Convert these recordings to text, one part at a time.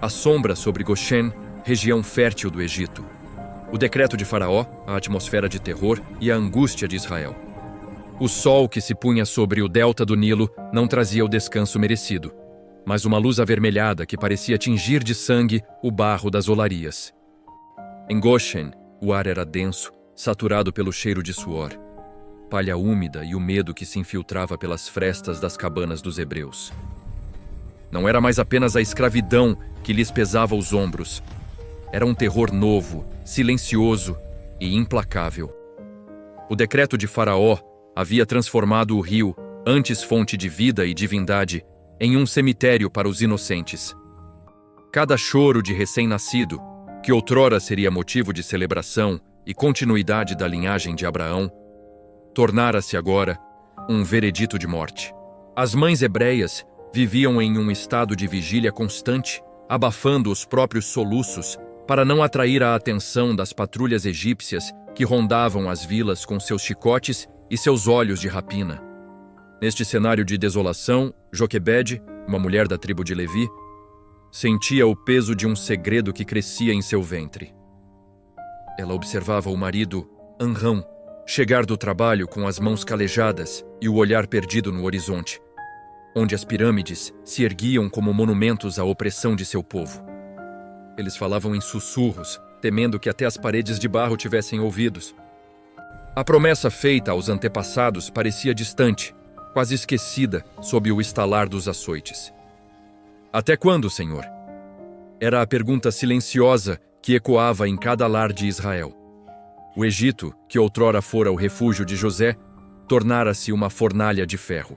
A sombra sobre Goshen, região fértil do Egito. O decreto de Faraó, a atmosfera de terror e a angústia de Israel. O sol que se punha sobre o delta do Nilo não trazia o descanso merecido, mas uma luz avermelhada que parecia tingir de sangue o barro das olarias. Em Goshen, o ar era denso, saturado pelo cheiro de suor, palha úmida e o medo que se infiltrava pelas frestas das cabanas dos hebreus. Não era mais apenas a escravidão que lhes pesava os ombros. Era um terror novo, silencioso e implacável. O decreto de Faraó havia transformado o rio, antes fonte de vida e divindade, em um cemitério para os inocentes. Cada choro de recém-nascido, que outrora seria motivo de celebração e continuidade da linhagem de Abraão, tornara-se agora um veredito de morte. As mães hebreias viviam em um estado de vigília constante, abafando os próprios soluços para não atrair a atenção das patrulhas egípcias que rondavam as vilas com seus chicotes e seus olhos de rapina. Neste cenário de desolação, Joquebede, uma mulher da tribo de Levi, sentia o peso de um segredo que crescia em seu ventre. Ela observava o marido, Amram, chegar do trabalho com as mãos calejadas e o olhar perdido no horizonte, onde as pirâmides se erguiam como monumentos à opressão de seu povo. Eles falavam em sussurros, temendo que até as paredes de barro tivessem ouvidos. A promessa feita aos antepassados parecia distante, quase esquecida sob o estalar dos açoites. Até quando, Senhor? Era a pergunta silenciosa que ecoava em cada lar de Israel. O Egito, que outrora fora o refúgio de José, tornara-se uma fornalha de ferro.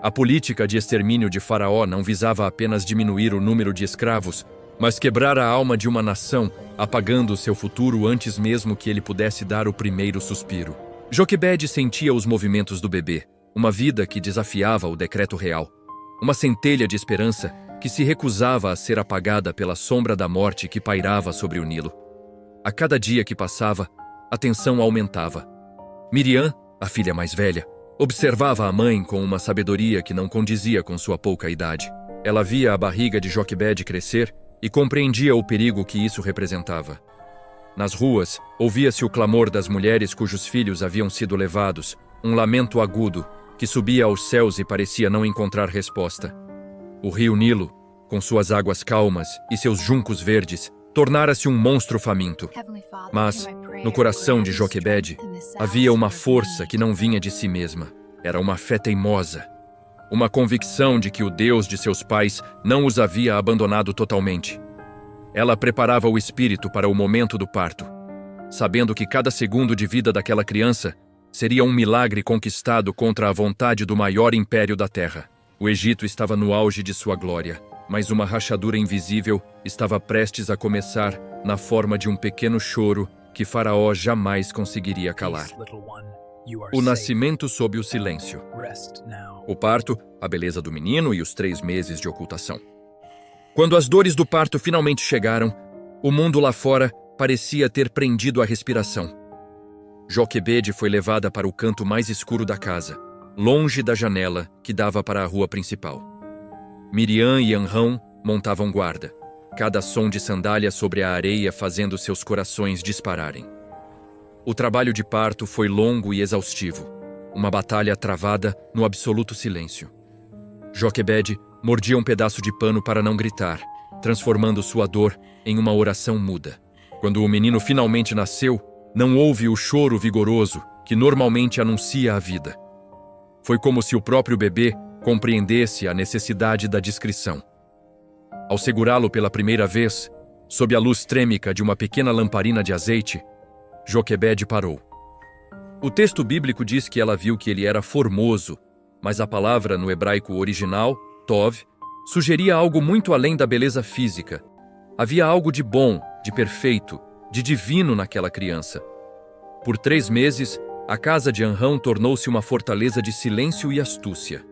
A política de extermínio de Faraó não visava apenas diminuir o número de escravos, mas quebrar a alma de uma nação, apagando seu futuro antes mesmo que ele pudesse dar o primeiro suspiro. Joquebede sentia os movimentos do bebê, uma vida que desafiava o decreto real, uma centelha de esperança que se recusava a ser apagada pela sombra da morte que pairava sobre o Nilo. A cada dia que passava, a tensão aumentava. Miriam, a filha mais velha, observava a mãe com uma sabedoria que não condizia com sua pouca idade. Ela via a barriga de Joquebede crescer e compreendia o perigo que isso representava. Nas ruas, ouvia-se o clamor das mulheres cujos filhos haviam sido levados, um lamento agudo que subia aos céus e parecia não encontrar resposta. O rio Nilo, com suas águas calmas e seus juncos verdes, tornara-se um monstro faminto. Mas, no coração de Joquebede, havia uma força que não vinha de si mesma. Era uma fé teimosa. Uma convicção de que o Deus de seus pais não os havia abandonado totalmente. Ela preparava o espírito para o momento do parto, sabendo que cada segundo de vida daquela criança seria um milagre conquistado contra a vontade do maior império da terra. O Egito estava no auge de sua glória, mas uma rachadura invisível estava prestes a começar na forma de um pequeno choro que Faraó jamais conseguiria calar. O nascimento sob o silêncio. O parto, a beleza do menino e os 3 meses de ocultação. Quando as dores do parto finalmente chegaram, o mundo lá fora parecia ter prendido a respiração. Joquebede foi levada para o canto mais escuro da casa, longe da janela que dava para a rua principal. Miriam e Amram montavam guarda, cada som de sandália sobre a areia fazendo seus corações dispararem. O trabalho de parto foi longo e exaustivo, uma batalha travada no absoluto silêncio. Joquebede mordia um pedaço de pano para não gritar, transformando sua dor em uma oração muda. Quando o menino finalmente nasceu, não houve o choro vigoroso que normalmente anuncia a vida. Foi como se o próprio bebê compreendesse a necessidade da discrição. Ao segurá-lo pela primeira vez, sob a luz trêmica de uma pequena lamparina de azeite, Joquebede parou. O texto bíblico diz que ela viu que ele era formoso, mas a palavra no hebraico original, tov, sugeria algo muito além da beleza física. Havia algo de bom, de perfeito, de divino naquela criança. Por 3 meses, a casa de Amram tornou-se uma fortaleza de silêncio e astúcia.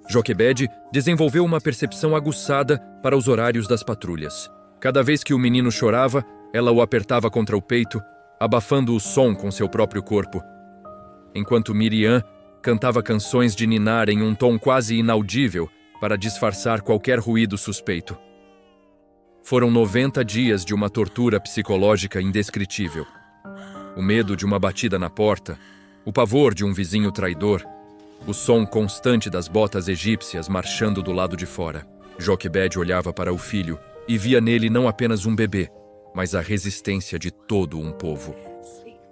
Joquebede desenvolveu uma percepção aguçada para os horários das patrulhas. Cada vez que o menino chorava, ela o apertava contra o peito, abafando o som com seu próprio corpo, enquanto Miriam cantava canções de ninar em um tom quase inaudível para disfarçar qualquer ruído suspeito. Foram 90 dias de uma tortura psicológica indescritível. O medo de uma batida na porta, o pavor de um vizinho traidor, o som constante das botas egípcias marchando do lado de fora. Joquebed olhava para o filho e via nele não apenas um bebê, mas a resistência de todo um povo.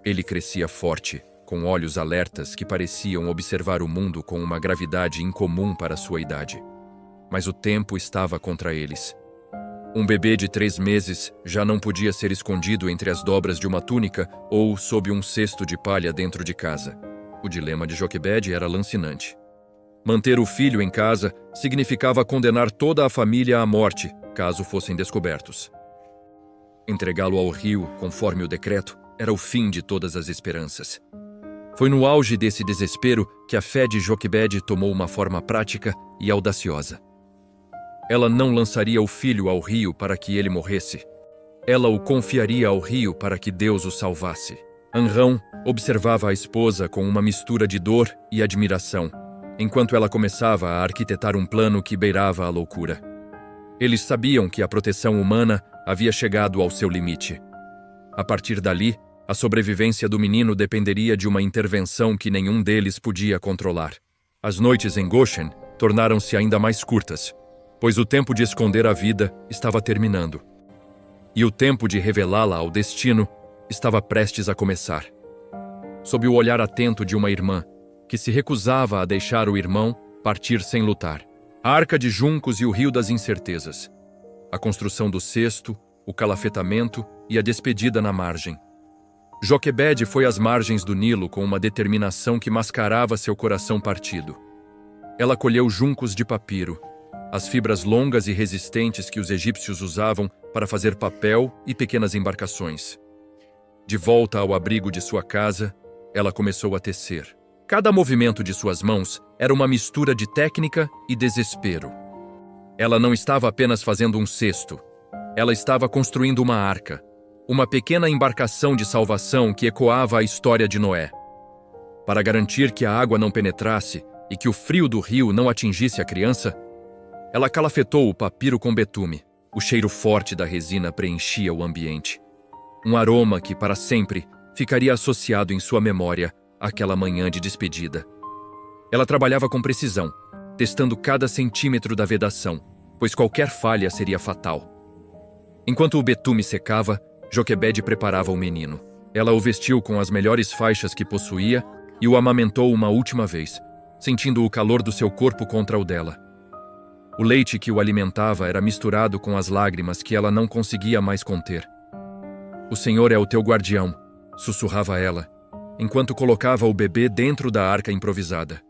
Ele crescia forte, com olhos alertas que pareciam observar o mundo com uma gravidade incomum para sua idade. Mas o tempo estava contra eles. Um bebê de 3 meses já não podia ser escondido entre as dobras de uma túnica ou sob um cesto de palha dentro de casa. O dilema de Joquebed era lancinante. Manter o filho em casa significava condenar toda a família à morte, caso fossem descobertos. Entregá-lo ao rio, conforme o decreto, era o fim de todas as esperanças. Foi no auge desse desespero que a fé de Joquebed tomou uma forma prática e audaciosa. Ela não lançaria o filho ao rio para que ele morresse. Ela o confiaria ao rio para que Deus o salvasse. Amrão observava a esposa com uma mistura de dor e admiração, enquanto ela começava a arquitetar um plano que beirava a loucura. Eles sabiam que a proteção humana havia chegado ao seu limite. A partir dali, a sobrevivência do menino dependeria de uma intervenção que nenhum deles podia controlar. As noites em Goshen tornaram-se ainda mais curtas, pois o tempo de esconder a vida estava terminando. E o tempo de revelá-la ao destino estava prestes a começar. Sob o olhar atento de uma irmã, que se recusava a deixar o irmão partir sem lutar. A arca de juncos e o rio das incertezas. A construção do cesto, o calafetamento e a despedida na margem. Joquebed foi às margens do Nilo com uma determinação que mascarava seu coração partido. Ela colheu juncos de papiro, as fibras longas e resistentes que os egípcios usavam para fazer papel e pequenas embarcações. De volta ao abrigo de sua casa, ela começou a tecer. Cada movimento de suas mãos era uma mistura de técnica e desespero. Ela não estava apenas fazendo um cesto. Ela estava construindo uma arca, uma pequena embarcação de salvação que ecoava a história de Noé. Para garantir que a água não penetrasse e que o frio do rio não atingisse a criança, ela calafetou o papiro com betume. O cheiro forte da resina preenchia o ambiente. Um aroma que, para sempre, ficaria associado em sua memória àquela manhã de despedida. Ela trabalhava com precisão, testando cada centímetro da vedação, pois qualquer falha seria fatal. Enquanto o betume secava, Joquebed preparava o menino. Ela o vestiu com as melhores faixas que possuía e o amamentou uma última vez, sentindo o calor do seu corpo contra o dela. O leite que o alimentava era misturado com as lágrimas que ela não conseguia mais conter. "O Senhor é o teu guardião", sussurrava ela, enquanto colocava o bebê dentro da arca improvisada.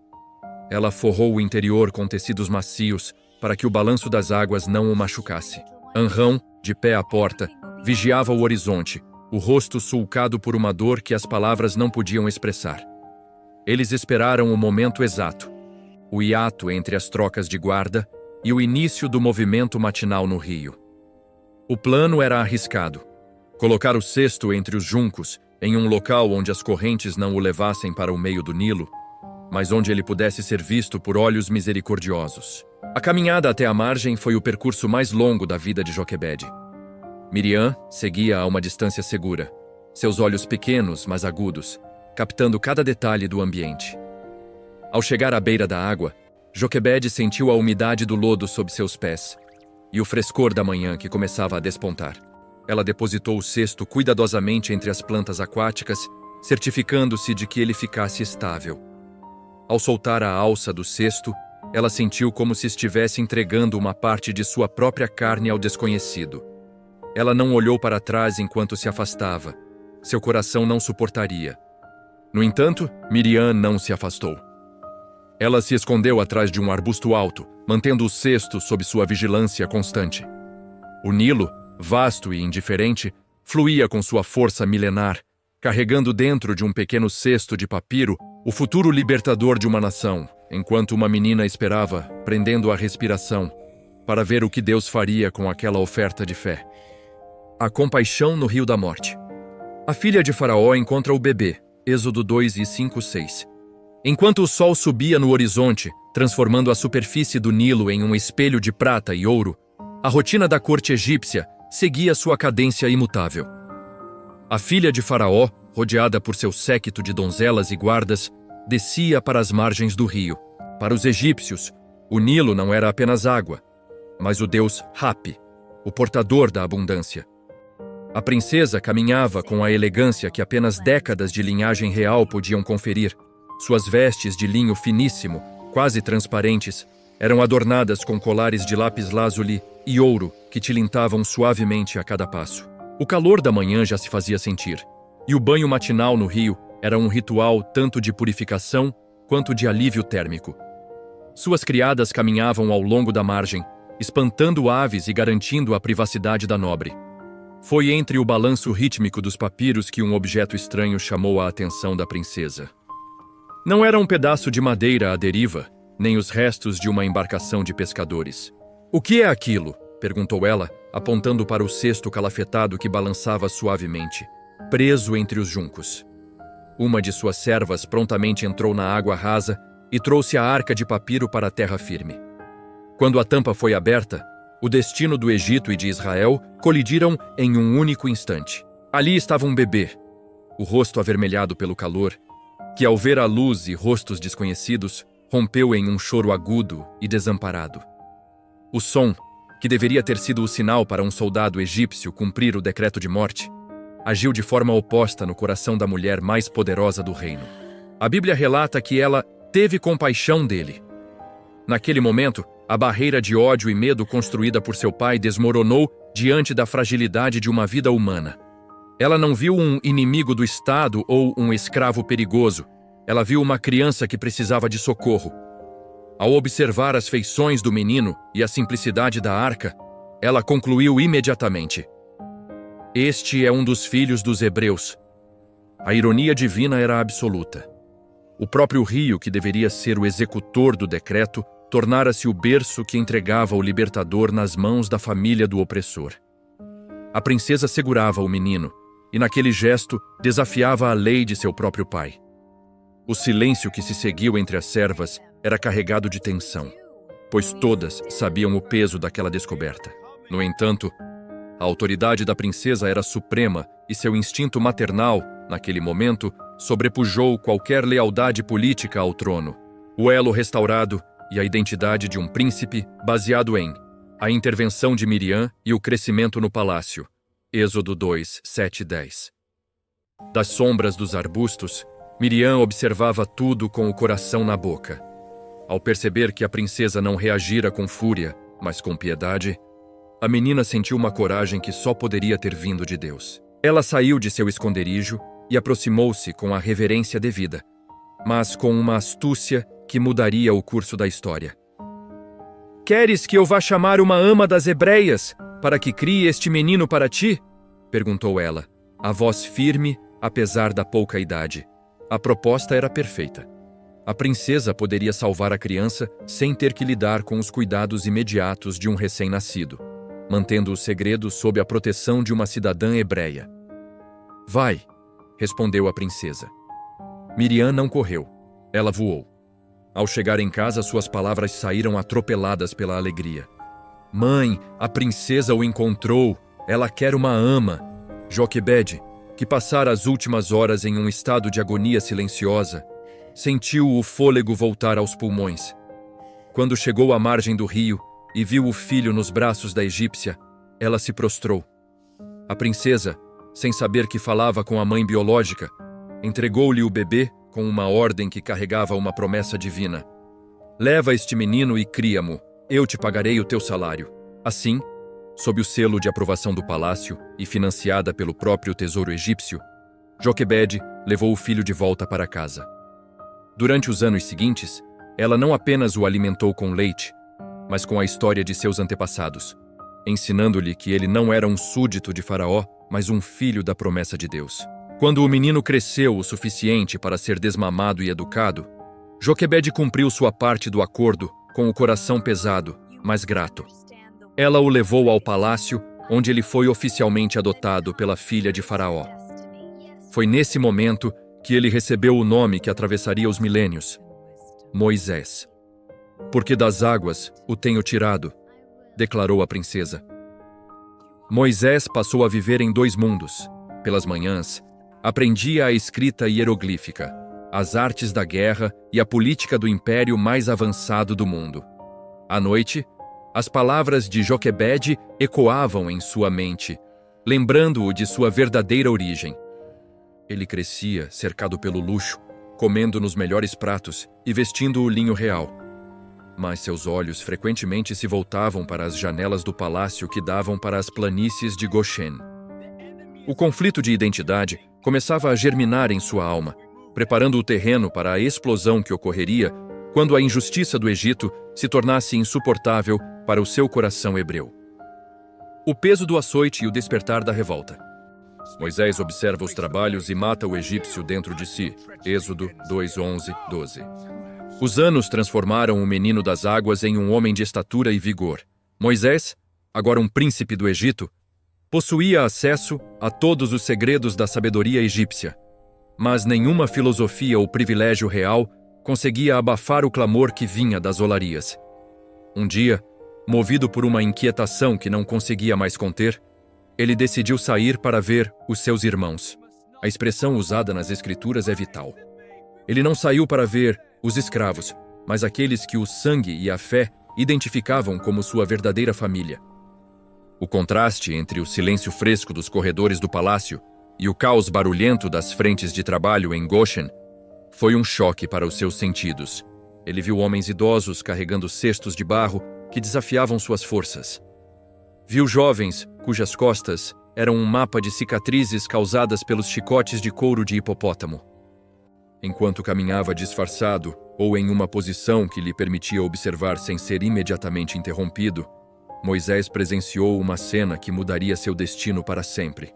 Ela forrou o interior com tecidos macios para que o balanço das águas não o machucasse. Amrão, de pé à porta, vigiava o horizonte, o rosto sulcado por uma dor que as palavras não podiam expressar. Eles esperaram o momento exato, o hiato entre as trocas de guarda e o início do movimento matinal no rio. O plano era arriscado. Colocar o cesto entre os juncos, em um local onde as correntes não o levassem para o meio do Nilo, mas onde ele pudesse ser visto por olhos misericordiosos. A caminhada até a margem foi o percurso mais longo da vida de Joquebed. Miriam seguia a uma distância segura, seus olhos pequenos, mas agudos, captando cada detalhe do ambiente. Ao chegar à beira da água, Joquebed sentiu a umidade do lodo sob seus pés e o frescor da manhã que começava a despontar. Ela depositou o cesto cuidadosamente entre as plantas aquáticas, certificando-se de que ele ficasse estável. Ao soltar a alça do cesto, ela sentiu como se estivesse entregando uma parte de sua própria carne ao desconhecido. Ela não olhou para trás enquanto se afastava. Seu coração não suportaria. No entanto, Miriam não se afastou. Ela se escondeu atrás de um arbusto alto, mantendo o cesto sob sua vigilância constante. O Nilo, vasto e indiferente, fluía com sua força milenar, carregando dentro de um pequeno cesto de papiro o futuro libertador de uma nação, enquanto uma menina esperava, prendendo a respiração, para ver o que Deus faria com aquela oferta de fé. A compaixão no Rio da Morte. A filha de Faraó encontra o bebê, Êxodo 2 e 5-6. Enquanto o sol subia no horizonte, transformando a superfície do Nilo em um espelho de prata e ouro, A rotina da corte egípcia seguia sua cadência imutável. A filha de Faraó, rodeada por seu séquito de donzelas e guardas, descia para as margens do rio. Para os egípcios, o Nilo não era apenas água, mas o deus Hapi, o portador da abundância. A princesa caminhava com a elegância que apenas décadas de linhagem real podiam conferir. Suas vestes de linho finíssimo, quase transparentes, eram adornadas com colares de lápis-lazuli e ouro que tilintavam suavemente a cada passo. O calor da manhã já se fazia sentir, e o banho matinal no rio era um ritual tanto de purificação quanto de alívio térmico. Suas criadas caminhavam ao longo da margem, espantando aves e garantindo a privacidade da nobre. Foi entre o balanço rítmico dos papiros que um objeto estranho chamou a atenção da princesa. Não era um pedaço de madeira à deriva, nem os restos de uma embarcação de pescadores. "O que é aquilo?" perguntou ela, apontando para o cesto calafetado que balançava suavemente, preso entre os juncos. Uma de suas servas prontamente entrou na água rasa e trouxe a arca de papiro para a terra firme. Quando a tampa foi aberta, o destino do Egito e de Israel colidiram em um único instante. Ali estava um bebê, o rosto avermelhado pelo calor, que ao ver a luz e rostos desconhecidos, rompeu em um choro agudo e desamparado. O som, que deveria ter sido o sinal para um soldado egípcio cumprir o decreto de morte, agiu de forma oposta no coração da mulher mais poderosa do reino. A Bíblia relata que ela teve compaixão dele. Naquele momento, a barreira de ódio e medo construída por seu pai desmoronou diante da fragilidade de uma vida humana. Ela não viu um inimigo do Estado ou um escravo perigoso. Ela viu uma criança que precisava de socorro. Ao observar as feições do menino e a simplicidade da arca, ela concluiu imediatamente: "Este é um dos filhos dos hebreus." A ironia divina era absoluta. O próprio rio, que deveria ser o executor do decreto, tornara-se o berço que entregava o libertador nas mãos da família do opressor. A princesa segurava o menino e, naquele gesto, desafiava a lei de seu próprio pai. O silêncio que se seguiu entre as servas era carregado de tensão, pois todas sabiam o peso daquela descoberta. No entanto, a autoridade da princesa era suprema e seu instinto maternal, naquele momento, sobrepujou qualquer lealdade política ao trono. O elo restaurado e a identidade de um príncipe baseado em a intervenção de Miriam e o crescimento no palácio. Êxodo 2, 7 e 10. Das sombras dos arbustos, Miriam observava tudo com o coração na boca. Ao perceber que a princesa não reagira com fúria, mas com piedade, a menina sentiu uma coragem que só poderia ter vindo de Deus. Ela saiu de seu esconderijo e aproximou-se com a reverência devida, mas com uma astúcia que mudaria o curso da história. "Queres que eu vá chamar uma ama das hebreias para que crie este menino para ti?" perguntou ela, a voz firme, apesar da pouca idade. A proposta era perfeita. A princesa poderia salvar a criança sem ter que lidar com os cuidados imediatos de um recém-nascido, mantendo o segredo sob a proteção de uma cidadã hebreia. "Vai", respondeu a princesa. Miriam não correu. Ela voou. Ao chegar em casa, suas palavras saíram atropeladas pela alegria. "Mãe, a princesa o encontrou. Ela quer uma ama." Joquebede, que passara as últimas horas em um estado de agonia silenciosa, sentiu o fôlego voltar aos pulmões. Quando chegou à margem do rio e viu o filho nos braços da egípcia, ela se prostrou. A princesa, sem saber que falava com a mãe biológica, entregou-lhe o bebê com uma ordem que carregava uma promessa divina. "Leva este menino e cria-mo, eu te pagarei o teu salário." Assim, sob o selo de aprovação do palácio e financiada pelo próprio tesouro egípcio, Joquebede levou o filho de volta para casa. Durante os anos seguintes, ela não apenas o alimentou com leite, mas com a história de seus antepassados, ensinando-lhe que ele não era um súdito de Faraó, mas um filho da promessa de Deus. Quando o menino cresceu o suficiente para ser desmamado e educado, Joquebede cumpriu sua parte do acordo com o coração pesado, mas grato. Ela o levou ao palácio, onde ele foi oficialmente adotado pela filha de Faraó. Foi nesse momento que ele recebeu o nome que atravessaria os milênios: Moisés. "Porque das águas o tenho tirado, declarou a princesa. Moisés passou a viver em dois mundos. Pelas manhãs, aprendia a escrita hieroglífica, as artes da guerra e a política do império mais avançado do mundo. À noite, as palavras de Joquebede ecoavam em sua mente, lembrando-o de sua verdadeira origem. Ele crescia cercado pelo luxo, comendo nos melhores pratos e vestindo o linho real. Mas seus olhos frequentemente se voltavam para as janelas do palácio que davam para as planícies de Goshen. O conflito de identidade começava a germinar em sua alma, preparando o terreno para a explosão que ocorreria quando a injustiça do Egito se tornasse insuportável para o seu coração hebreu. O peso do açoite e o despertar da revolta. Moisés observa os trabalhos e mata o egípcio dentro de si. Êxodo 2:11-12. Os anos transformaram o menino das águas em um homem de estatura e vigor. Moisés, agora um príncipe do Egito, possuía acesso a todos os segredos da sabedoria egípcia, mas nenhuma filosofia ou privilégio real conseguia abafar o clamor que vinha das olarias. Um dia, movido por uma inquietação que não conseguia mais conter, ele decidiu sair para ver os seus irmãos. A expressão usada nas escrituras é vital. Ele não saiu para ver os escravos, mas aqueles que o sangue e a fé identificavam como sua verdadeira família. O contraste entre o silêncio fresco dos corredores do palácio e o caos barulhento das frentes de trabalho em Goshen foi um choque para os seus sentidos. Ele viu homens idosos carregando cestos de barro que desafiavam suas forças. Viu jovens cujas costas eram um mapa de cicatrizes causadas pelos chicotes de couro de hipopótamo. Enquanto caminhava disfarçado ou em uma posição que lhe permitia observar sem ser imediatamente interrompido, Moisés presenciou uma cena que mudaria seu destino para sempre.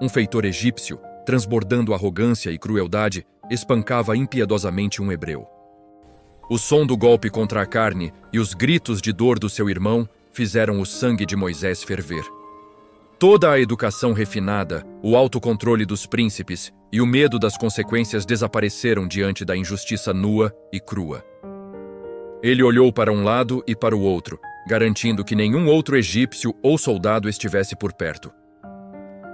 Um feitor egípcio, transbordando arrogância e crueldade, espancava impiedosamente um hebreu. O som do golpe contra a carne e os gritos de dor do seu irmão fizeram o sangue de Moisés ferver. Toda a educação refinada, o autocontrole dos príncipes e o medo das consequências desapareceram diante da injustiça nua e crua. Ele olhou para um lado e para o outro, garantindo que nenhum outro egípcio ou soldado estivesse por perto.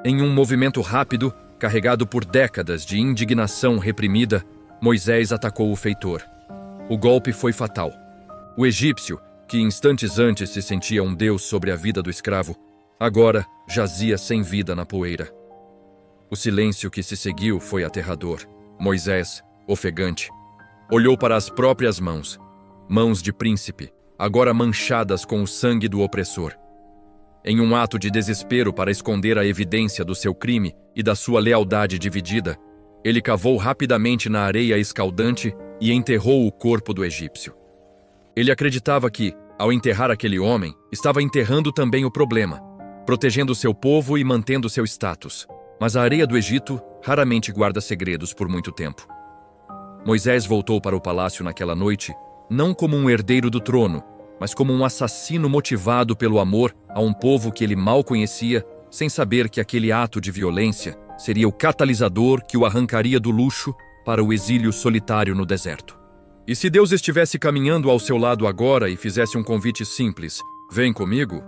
Em um movimento rápido, carregado por décadas de indignação reprimida, Moisés atacou o feitor. O golpe foi fatal. O egípcio, que instantes antes se sentia um deus sobre a vida do escravo, agora jazia sem vida na poeira. O silêncio que se seguiu foi aterrador. Moisés, ofegante, olhou para as próprias mãos, mãos de príncipe, agora manchadas com o sangue do opressor. Em um ato de desespero para esconder a evidência do seu crime e da sua lealdade dividida, ele cavou rapidamente na areia escaldante e enterrou o corpo do egípcio. Ele acreditava que, ao enterrar aquele homem, estava enterrando também o problema, protegendo seu povo e mantendo seu status. Mas a areia do Egito raramente guarda segredos por muito tempo. Moisés voltou para o palácio naquela noite, não como um herdeiro do trono, mas como um assassino motivado pelo amor a um povo que ele mal conhecia, sem saber que aquele ato de violência seria o catalisador que o arrancaria do luxo para o exílio solitário no deserto. E se Deus estivesse caminhando ao seu lado agora e fizesse um convite simples, vem comigo?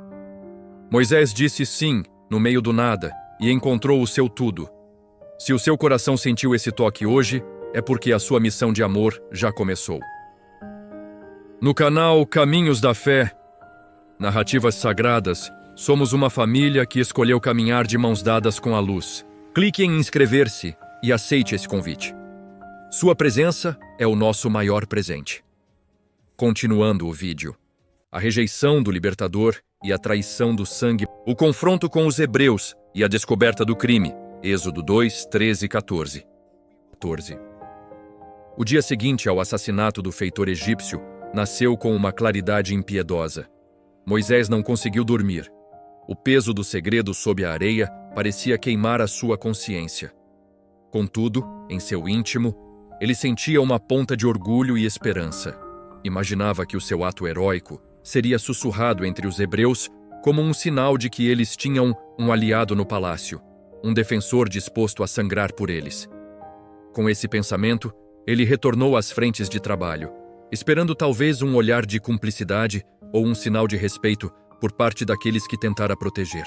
Moisés disse sim, no meio do nada, e encontrou o seu tudo. Se o seu coração sentiu esse toque hoje, é porque a sua missão de amor já começou. No canal Caminhos da Fé, Narrativas Sagradas, somos uma família que escolheu caminhar de mãos dadas com a luz. Clique em inscrever-se e aceite esse convite. Sua presença é o nosso maior presente. Continuando o vídeo. A rejeição do libertador e a traição do sangue, o confronto com os hebreus e a descoberta do crime. Êxodo 2, 13 e 14. O dia seguinte ao assassinato do feitor egípcio nasceu com uma claridade impiedosa. Moisés não conseguiu dormir. O peso do segredo sob a areia parecia queimar a sua consciência. Contudo, em seu íntimo, ele sentia uma ponta de orgulho e esperança. Imaginava que o seu ato heróico seria sussurrado entre os hebreus como um sinal de que eles tinham um aliado no palácio, um defensor disposto a sangrar por eles. Com esse pensamento, ele retornou às frentes de trabalho, esperando talvez um olhar de cumplicidade ou um sinal de respeito por parte daqueles que tentara proteger.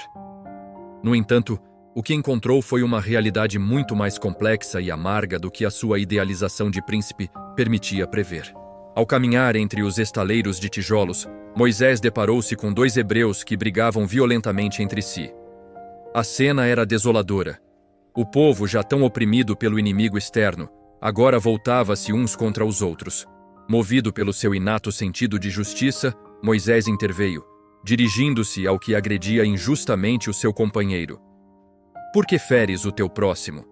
No entanto, o que encontrou foi uma realidade muito mais complexa e amarga do que a sua idealização de príncipe permitia prever. Ao caminhar entre os estaleiros de tijolos, Moisés deparou-se com 2 hebreus que brigavam violentamente entre si. A cena era desoladora. O povo, já tão oprimido pelo inimigo externo, agora voltava-se uns contra os outros. Movido pelo seu inato sentido de justiça, Moisés interveio, dirigindo-se ao que agredia injustamente o seu companheiro. Por que feres o teu próximo?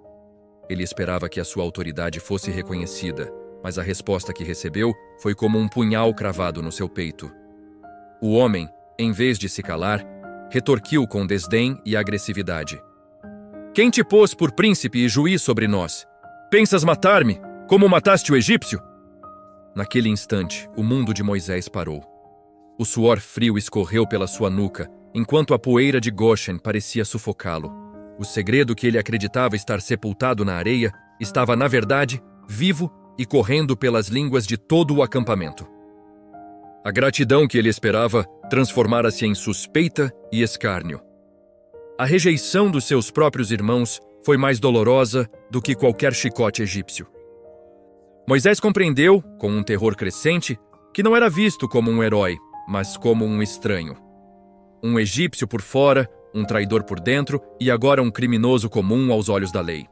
Ele esperava que a sua autoridade fosse reconhecida, mas a resposta que recebeu foi como um punhal cravado no seu peito. O homem, em vez de se calar, retorquiu com desdém e agressividade. Quem te pôs por príncipe e juiz sobre nós? Pensas matar-me, como mataste o egípcio? Naquele instante, o mundo de Moisés parou. O suor frio escorreu pela sua nuca, enquanto a poeira de Goshen parecia sufocá-lo. O segredo que ele acreditava estar sepultado na areia estava, na verdade, vivo e correndo pelas línguas de todo o acampamento. A gratidão que ele esperava transformara-se em suspeita e escárnio. A rejeição dos seus próprios irmãos foi mais dolorosa do que qualquer chicote egípcio. Moisés compreendeu, com um terror crescente, que não era visto como um herói, mas como um estranho. Um egípcio por fora, um traidor por dentro e agora um criminoso comum aos olhos da lei.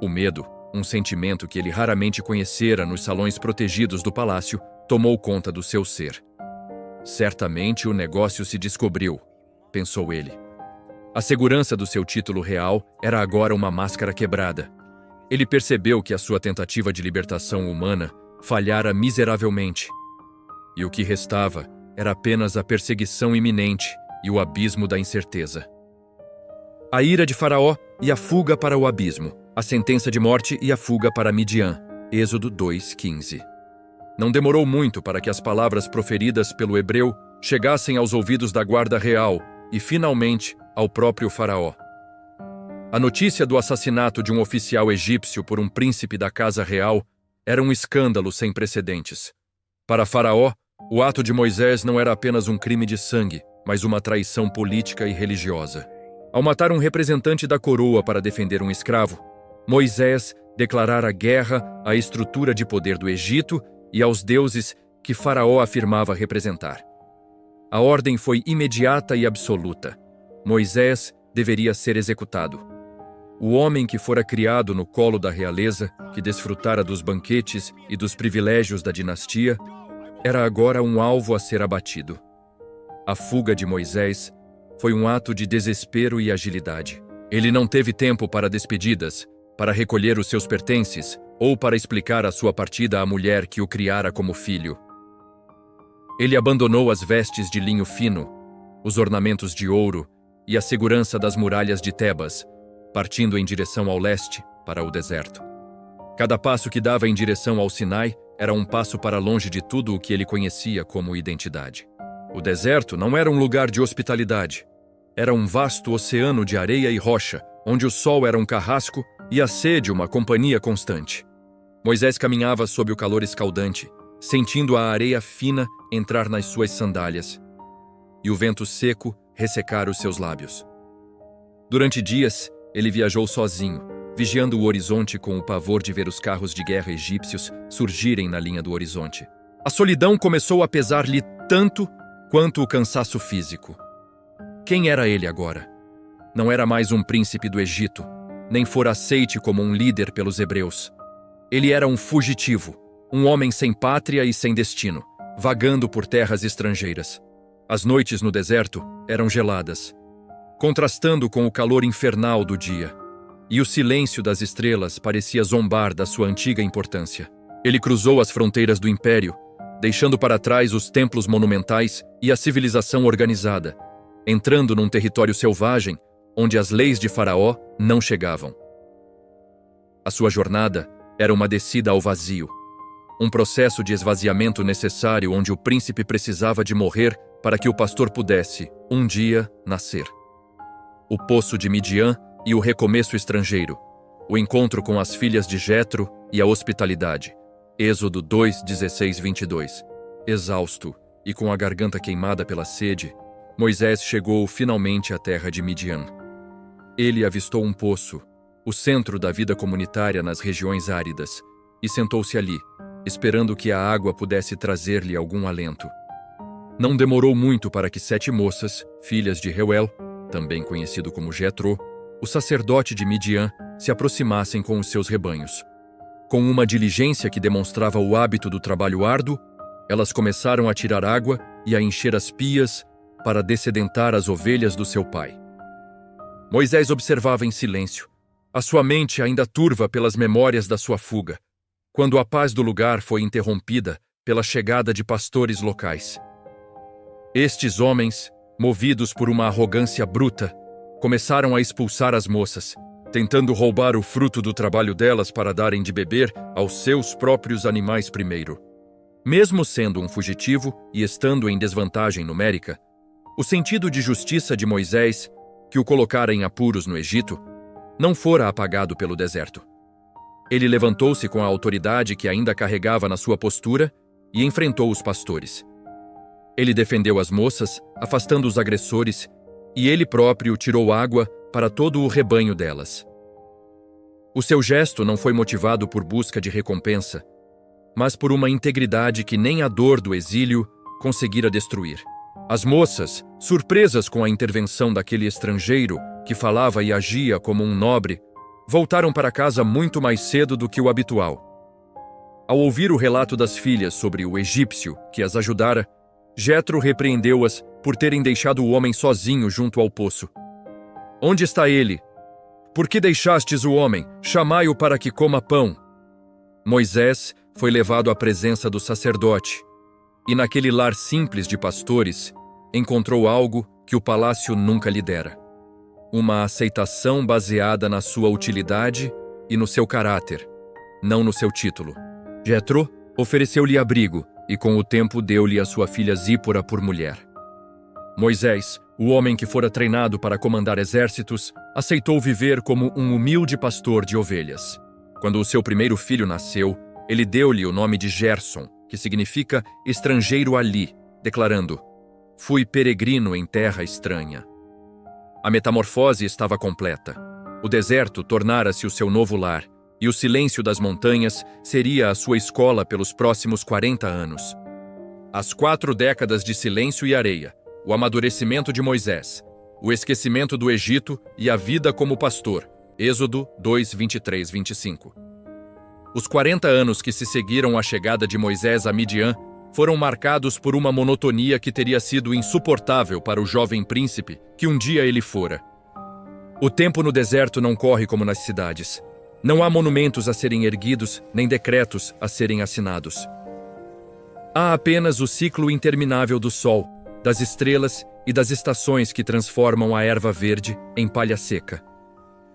O medo, um sentimento que ele raramente conhecera nos salões protegidos do palácio, tomou conta do seu ser. Certamente o negócio se descobriu, pensou ele. A segurança do seu título real era agora uma máscara quebrada. Ele percebeu que a sua tentativa de libertação humana falhara miseravelmente. E o que restava era apenas a perseguição iminente e o abismo da incerteza. A ira de Faraó e a fuga para o abismo, a sentença de morte e a fuga para Midian. Êxodo 2:15. Não demorou muito para que as palavras proferidas pelo hebreu chegassem aos ouvidos da guarda real e, finalmente, ao próprio Faraó. A notícia do assassinato de um oficial egípcio por um príncipe da casa real era um escândalo sem precedentes. Para Faraó, o ato de Moisés não era apenas um crime de sangue, mas uma traição política e religiosa. Ao matar um representante da coroa para defender um escravo, Moisés declarara guerra à estrutura de poder do Egito e aos deuses que Faraó afirmava representar. A ordem foi imediata e absoluta. Moisés deveria ser executado. O homem que fora criado no colo da realeza, que desfrutara dos banquetes e dos privilégios da dinastia, era agora um alvo a ser abatido. A fuga de Moisés foi um ato de desespero e agilidade. Ele não teve tempo para despedidas, para recolher os seus pertences ou para explicar a sua partida à mulher que o criara como filho. Ele abandonou as vestes de linho fino, os ornamentos de ouro e a segurança das muralhas de Tebas, partindo em direção ao leste, para o deserto. Cada passo que dava em direção ao Sinai era um passo para longe de tudo o que ele conhecia como identidade. O deserto não era um lugar de hospitalidade. Era um vasto oceano de areia e rocha, onde o sol era um carrasco e a sede uma companhia constante. Moisés caminhava sob o calor escaldante, sentindo a areia fina entrar nas suas sandálias e o vento seco ressecar os seus lábios. Durante dias, ele viajou sozinho, vigiando o horizonte com o pavor de ver os carros de guerra egípcios surgirem na linha do horizonte. A solidão começou a pesar-lhe tanto quanto o cansaço físico. Quem era ele agora? Não era mais um príncipe do Egito, nem fora aceite como um líder pelos hebreus. Ele era um fugitivo, um homem sem pátria e sem destino, vagando por terras estrangeiras. As noites no deserto eram geladas, contrastando com o calor infernal do dia, e o silêncio das estrelas parecia zombar da sua antiga importância. Ele cruzou as fronteiras do império, deixando para trás os templos monumentais e a civilização organizada, entrando num território selvagem onde as leis de Faraó não chegavam. A sua jornada era uma descida ao vazio, um processo de esvaziamento necessário onde o príncipe precisava de morrer para que o pastor pudesse, um dia, nascer. O poço de Midian e o recomeço estrangeiro, o encontro com as filhas de Jetro e a hospitalidade. Êxodo 2:16-22. Exausto, e com a garganta queimada pela sede, Moisés chegou finalmente à terra de Midian. Ele avistou um poço, o centro da vida comunitária nas regiões áridas, e sentou-se ali, esperando que a água pudesse trazer-lhe algum alento. Não demorou muito para que 7 moças, filhas de Reuel, também conhecido como Jetro, o sacerdote de Midian, se aproximassem com os seus rebanhos. Com uma diligência que demonstrava o hábito do trabalho árduo, elas começaram a tirar água e a encher as pias para dessedentar as ovelhas do seu pai. Moisés observava em silêncio, a sua mente ainda turva pelas memórias da sua fuga, quando a paz do lugar foi interrompida pela chegada de pastores locais. Estes homens, movidos por uma arrogância bruta, começaram a expulsar as moças, tentando roubar o fruto do trabalho delas para darem de beber aos seus próprios animais primeiro. Mesmo sendo um fugitivo e estando em desvantagem numérica, o sentido de justiça de Moisés, que o colocara em apuros no Egito, não fora apagado pelo deserto. Ele levantou-se com a autoridade que ainda carregava na sua postura e enfrentou os pastores. Ele defendeu as moças, afastando os agressores, e ele próprio tirou água para todo o rebanho delas. O seu gesto não foi motivado por busca de recompensa, mas por uma integridade que nem a dor do exílio conseguira destruir. As moças, surpresas com a intervenção daquele estrangeiro que falava e agia como um nobre, voltaram para casa muito mais cedo do que o habitual. Ao ouvir o relato das filhas sobre o egípcio que as ajudara, Jetro repreendeu-as por terem deixado o homem sozinho junto ao poço. Onde está ele? Por que deixastes o homem? Chamai-o para que coma pão. Moisés foi levado à presença do sacerdote, e naquele lar simples de pastores, encontrou algo que o palácio nunca lhe dera. Uma aceitação baseada na sua utilidade e no seu caráter, não no seu título. Jetro ofereceu-lhe abrigo e com o tempo deu-lhe a sua filha Zípora por mulher. Moisés, o homem que fora treinado para comandar exércitos, aceitou viver como um humilde pastor de ovelhas. Quando o seu primeiro filho nasceu, ele deu-lhe o nome de Gerson, que significa estrangeiro ali, declarando: "Fui peregrino em terra estranha." A metamorfose estava completa. O deserto tornara-se o seu novo lar, e o silêncio das montanhas seria a sua escola pelos próximos 40 anos. As 4 décadas de silêncio e areia, o amadurecimento de Moisés, o esquecimento do Egito e a vida como pastor. Êxodo 2, 23, 25. Os 40 anos que se seguiram à chegada de Moisés a Midian foram marcados por uma monotonia que teria sido insuportável para o jovem príncipe que um dia ele fora. O tempo no deserto não corre como nas cidades. Não há monumentos a serem erguidos, nem decretos a serem assinados. Há apenas o ciclo interminável do sol, das estrelas e das estações que transformam a erva verde em palha seca.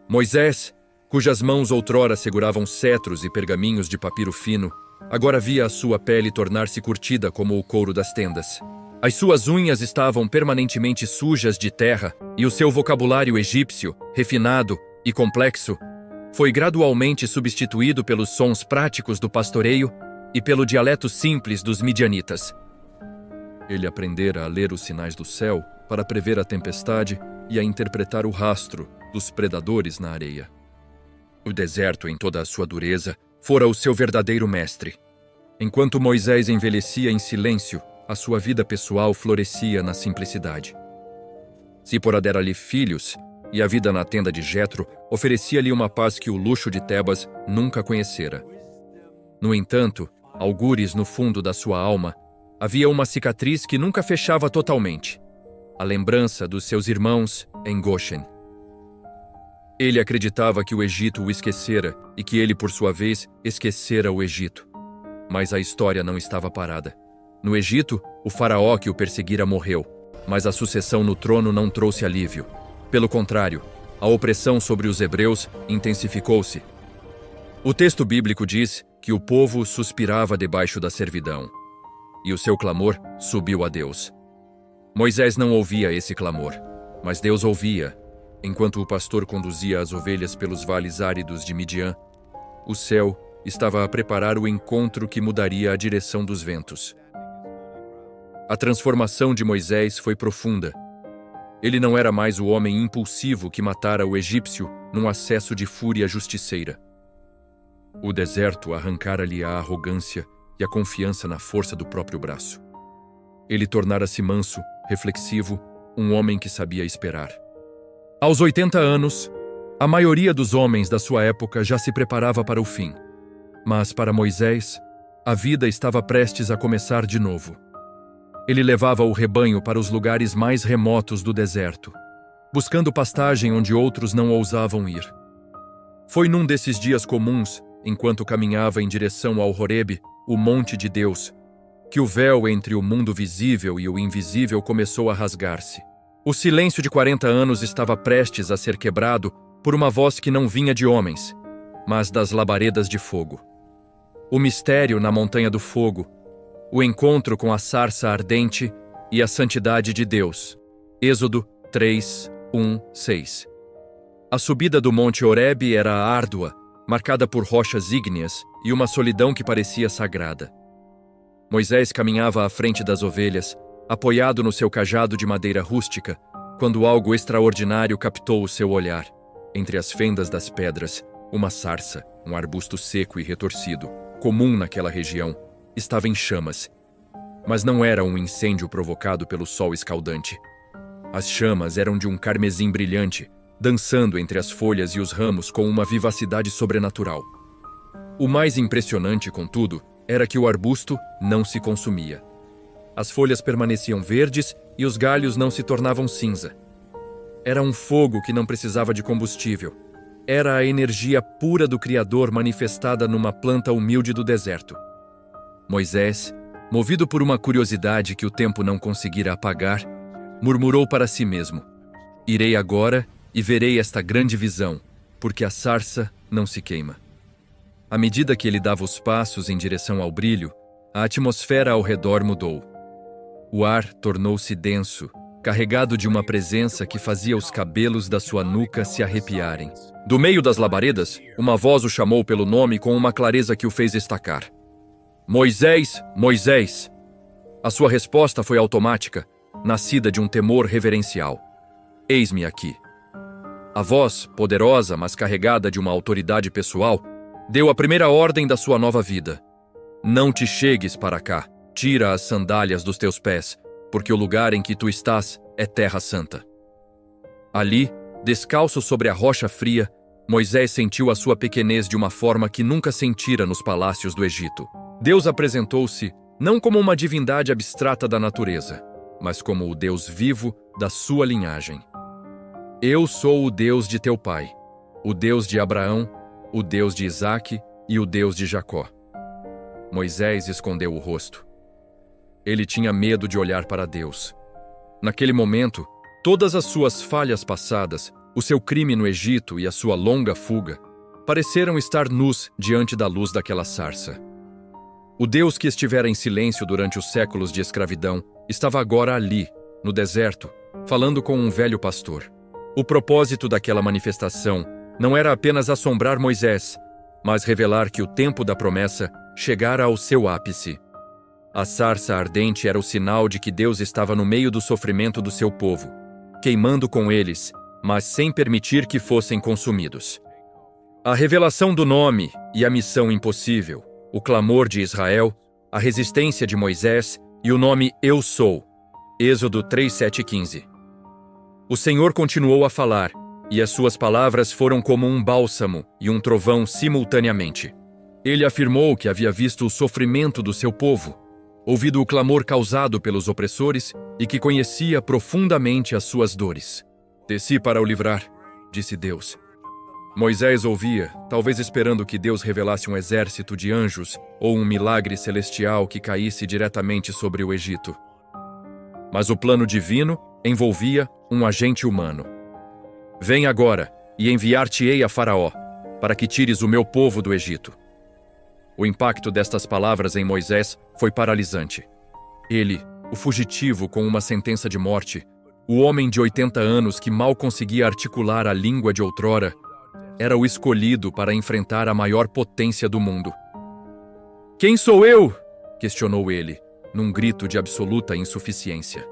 Moisés, cujas mãos outrora seguravam cetros e pergaminhos de papiro fino, agora via a sua pele tornar-se curtida como o couro das tendas. As suas unhas estavam permanentemente sujas de terra e o seu vocabulário egípcio, refinado e complexo, foi gradualmente substituído pelos sons práticos do pastoreio e pelo dialeto simples dos midianitas. Ele aprendera a ler os sinais do céu para prever a tempestade e a interpretar o rastro dos predadores na areia. O deserto, em toda a sua dureza, fora o seu verdadeiro mestre. Enquanto Moisés envelhecia em silêncio, a sua vida pessoal florescia na simplicidade. Zípora dera-lhe filhos, e a vida na tenda de Jetro oferecia-lhe uma paz que o luxo de Tebas nunca conhecera. No entanto, algures no fundo da sua alma, havia uma cicatriz que nunca fechava totalmente: a lembrança dos seus irmãos em Goshen. Ele acreditava que o Egito o esquecera e que ele, por sua vez, esquecera o Egito. Mas a história não estava parada. No Egito, o faraó que o perseguira morreu, mas a sucessão no trono não trouxe alívio. Pelo contrário, a opressão sobre os hebreus intensificou-se. O texto bíblico diz que o povo suspirava debaixo da servidão, e o seu clamor subiu a Deus. Moisés não ouvia esse clamor, mas Deus ouvia. Enquanto o pastor conduzia as ovelhas pelos vales áridos de Midian, o céu estava a preparar o encontro que mudaria a direção dos ventos. A transformação de Moisés foi profunda. Ele não era mais o homem impulsivo que matara o egípcio num acesso de fúria justiceira. O deserto arrancara-lhe a arrogância e a confiança na força do próprio braço. Ele tornara-se manso, reflexivo, um homem que sabia esperar. Aos 80 anos, a maioria dos homens da sua época já se preparava para o fim. Mas para Moisés, a vida estava prestes a começar de novo. Ele levava o rebanho para os lugares mais remotos do deserto, buscando pastagem onde outros não ousavam ir. Foi num desses dias comuns, enquanto caminhava em direção ao Horebe, o monte de Deus, que o véu entre o mundo visível e o invisível começou a rasgar-se. O silêncio de 40 anos estava prestes a ser quebrado por uma voz que não vinha de homens, mas das labaredas de fogo. O mistério na montanha do fogo, o encontro com a sarça ardente e a santidade de Deus. Êxodo 3, 1, 6. A subida do Monte Horebe era árdua, marcada por rochas ígneas e uma solidão que parecia sagrada. Moisés caminhava à frente das ovelhas, apoiado no seu cajado de madeira rústica, quando algo extraordinário captou o seu olhar. Entre as fendas das pedras, uma sarça, um arbusto seco e retorcido, comum naquela região, estava em chamas. Mas não era um incêndio provocado pelo sol escaldante. As chamas eram de um carmesim brilhante, dançando entre as folhas e os ramos com uma vivacidade sobrenatural. O mais impressionante, contudo, era que o arbusto não se consumia. As folhas permaneciam verdes e os galhos não se tornavam cinza. Era um fogo que não precisava de combustível. Era a energia pura do Criador manifestada numa planta humilde do deserto. Moisés, movido por uma curiosidade que o tempo não conseguira apagar, murmurou para si mesmo: "Irei agora e verei esta grande visão, porque a sarça não se queima." À medida que ele dava os passos em direção ao brilho, a atmosfera ao redor mudou. O ar tornou-se denso, carregado de uma presença que fazia os cabelos da sua nuca se arrepiarem. Do meio das labaredas, uma voz o chamou pelo nome com uma clareza que o fez estacar. "Moisés, Moisés!" A sua resposta foi automática, nascida de um temor reverencial. "Eis-me aqui." A voz, poderosa, mas carregada de uma autoridade pessoal, deu a primeira ordem da sua nova vida. "Não te chegues para cá. Tira as sandálias dos teus pés, porque o lugar em que tu estás é terra santa." Ali, descalço sobre a rocha fria, Moisés sentiu a sua pequenez de uma forma que nunca sentira nos palácios do Egito. Deus apresentou-se não como uma divindade abstrata da natureza, mas como o Deus vivo da sua linhagem. "Eu sou o Deus de teu pai, o Deus de Abraão, o Deus de Isaque e o Deus de Jacó." Moisés escondeu o rosto. Ele tinha medo de olhar para Deus. Naquele momento, todas as suas falhas passadas, o seu crime no Egito e a sua longa fuga, pareceram estar nus diante da luz daquela sarça. O Deus que estivera em silêncio durante os séculos de escravidão estava agora ali, no deserto, falando com um velho pastor. O propósito daquela manifestação não era apenas assombrar Moisés, mas revelar que o tempo da promessa chegara ao seu ápice. A sarça ardente era o sinal de que Deus estava no meio do sofrimento do seu povo, queimando com eles, mas sem permitir que fossem consumidos. A revelação do nome e a missão impossível, o clamor de Israel, a resistência de Moisés e o nome "Eu Sou", Êxodo 3, 7 e 15. O Senhor continuou a falar, e as suas palavras foram como um bálsamo e um trovão simultaneamente. Ele afirmou que havia visto o sofrimento do seu povo, ouvido o clamor causado pelos opressores e que conhecia profundamente as suas dores. "Desci para o livrar", disse Deus. Moisés ouvia, talvez esperando que Deus revelasse um exército de anjos ou um milagre celestial que caísse diretamente sobre o Egito. Mas o plano divino envolvia um agente humano. "Vem agora, e enviar-te-ei a Faraó, para que tires o meu povo do Egito." O impacto destas palavras em Moisés foi paralisante. Ele, o fugitivo com uma sentença de morte, o homem de 80 anos que mal conseguia articular a língua de outrora, era o escolhido para enfrentar a maior potência do mundo. "Quem sou eu?", questionou ele, num grito de absoluta insuficiência.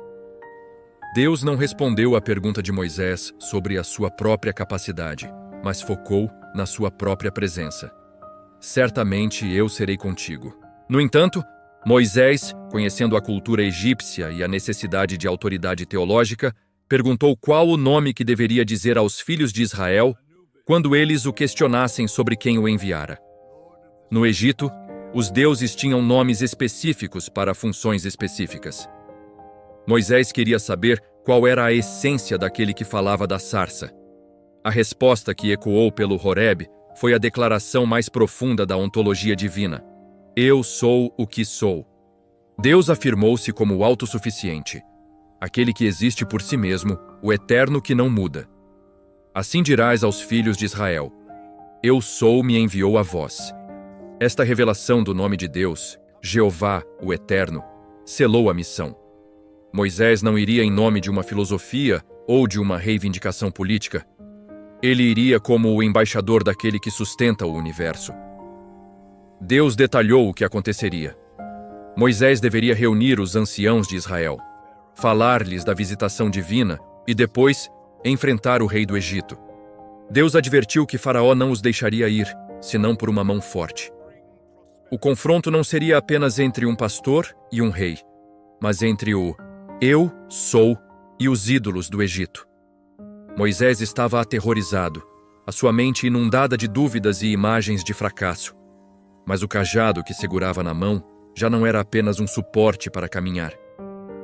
Deus não respondeu à pergunta de Moisés sobre a sua própria capacidade, mas focou na sua própria presença. Certamente eu serei contigo. No entanto, Moisés, conhecendo a cultura egípcia e a necessidade de autoridade teológica, perguntou qual o nome que deveria dizer aos filhos de Israel quando eles o questionassem sobre quem o enviara. No Egito, os deuses tinham nomes específicos para funções específicas. Moisés queria saber qual era a essência daquele que falava da sarça. A resposta que ecoou pelo Horebe foi a declaração mais profunda da ontologia divina. Eu sou o que sou. Deus afirmou-se como autossuficiente, aquele que existe por si mesmo, o eterno que não muda. Assim dirás aos filhos de Israel: Eu sou me enviou a vós. Esta revelação do nome de Deus, Jeová, o Eterno, selou a missão. Moisés não iria em nome de uma filosofia ou de uma reivindicação política. Ele iria como o embaixador daquele que sustenta o universo. Deus detalhou o que aconteceria. Moisés deveria reunir os anciãos de Israel, falar-lhes da visitação divina e depois enfrentar o rei do Egito. Deus advertiu que Faraó não os deixaria ir, senão por uma mão forte. O confronto não seria apenas entre um pastor e um rei, mas entre o Eu sou e os ídolos do Egito. Moisés estava aterrorizado, a sua mente inundada de dúvidas e imagens de fracasso. Mas o cajado que segurava na mão já não era apenas um suporte para caminhar.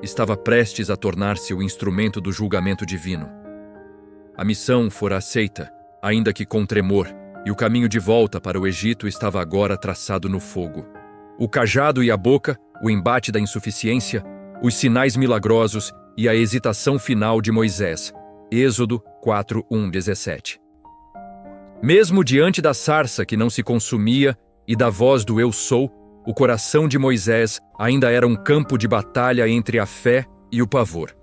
Estava prestes a tornar-se o instrumento do julgamento divino. A missão fora aceita, ainda que com tremor, e o caminho de volta para o Egito estava agora traçado no fogo. O cajado e a boca, o embate da insuficiência, os sinais milagrosos e a hesitação final de Moisés. Êxodo 4:1-17. Mesmo diante da sarça que não se consumia e da voz do Eu Sou, o coração de Moisés ainda era um campo de batalha entre a fé e o pavor.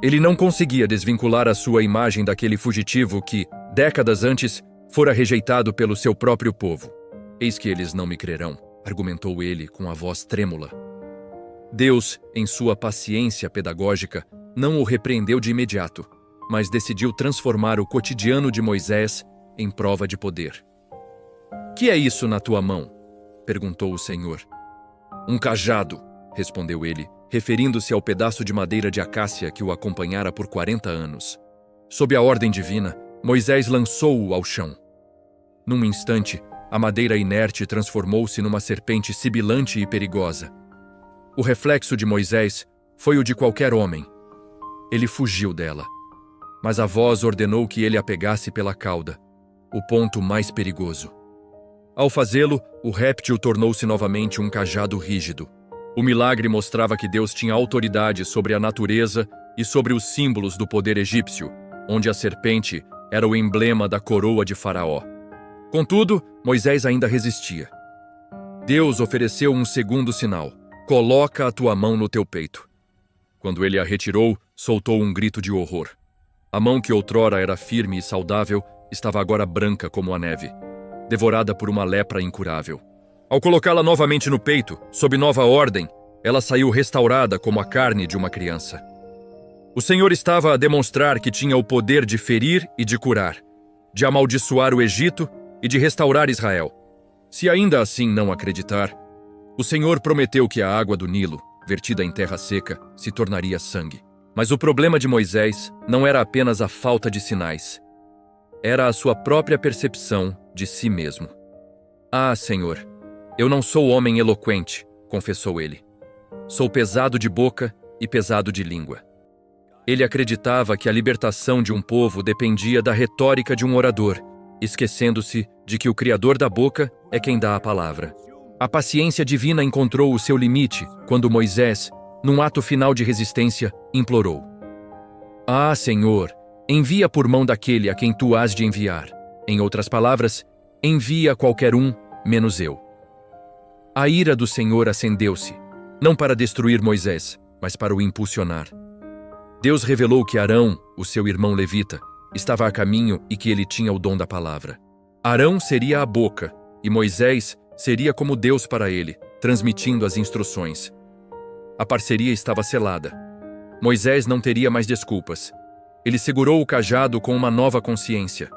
Ele não conseguia desvincular a sua imagem daquele fugitivo que, décadas antes, fora rejeitado pelo seu próprio povo. Eis que eles não me crerão, argumentou ele com a voz trêmula. Deus, em sua paciência pedagógica, não o repreendeu de imediato, mas decidiu transformar o cotidiano de Moisés em prova de poder. Que é isso na tua mão? Perguntou o Senhor. Um cajado, respondeu ele, referindo-se ao pedaço de madeira de acácia que o acompanhara por 40 anos. Sob a ordem divina, Moisés lançou-o ao chão. Num instante, a madeira inerte transformou-se numa serpente sibilante e perigosa. O reflexo de Moisés foi o de qualquer homem. Ele fugiu dela. Mas a voz ordenou que ele a pegasse pela cauda, o ponto mais perigoso. Ao fazê-lo, o réptil tornou-se novamente um cajado rígido. O milagre mostrava que Deus tinha autoridade sobre a natureza e sobre os símbolos do poder egípcio, onde a serpente era o emblema da coroa de Faraó. Contudo, Moisés ainda resistia. Deus ofereceu um segundo sinal: coloca a tua mão no teu peito. Quando ele a retirou, soltou um grito de horror. A mão que outrora era firme e saudável estava agora branca como a neve, devorada por uma lepra incurável. Ao colocá-la novamente no peito, sob nova ordem, ela saiu restaurada como a carne de uma criança. O Senhor estava a demonstrar que tinha o poder de ferir e de curar, de amaldiçoar o Egito e de restaurar Israel. Se ainda assim não acreditar, o Senhor prometeu que a água do Nilo, vertida em terra seca, se tornaria sangue. Mas o problema de Moisés não era apenas a falta de sinais. Era a sua própria percepção de si mesmo. Ah, Senhor, eu não sou homem eloquente, confessou ele. Sou pesado de boca e pesado de língua. Ele acreditava que a libertação de um povo dependia da retórica de um orador, esquecendo-se de que o Criador da boca é quem dá a palavra. A paciência divina encontrou o seu limite quando Moisés, num ato final de resistência, implorou: Ah, Senhor, envia por mão daquele a quem tu has de enviar. Em outras palavras, envia qualquer um, menos eu. A ira do Senhor acendeu-se, não para destruir Moisés, mas para o impulsionar. Deus revelou que Arão, o seu irmão levita, estava a caminho e que ele tinha o dom da palavra. Arão seria a boca, e Moisés seria como Deus para ele, transmitindo as instruções. A parceria estava selada. Moisés não teria mais desculpas. Ele segurou o cajado com uma nova consciência.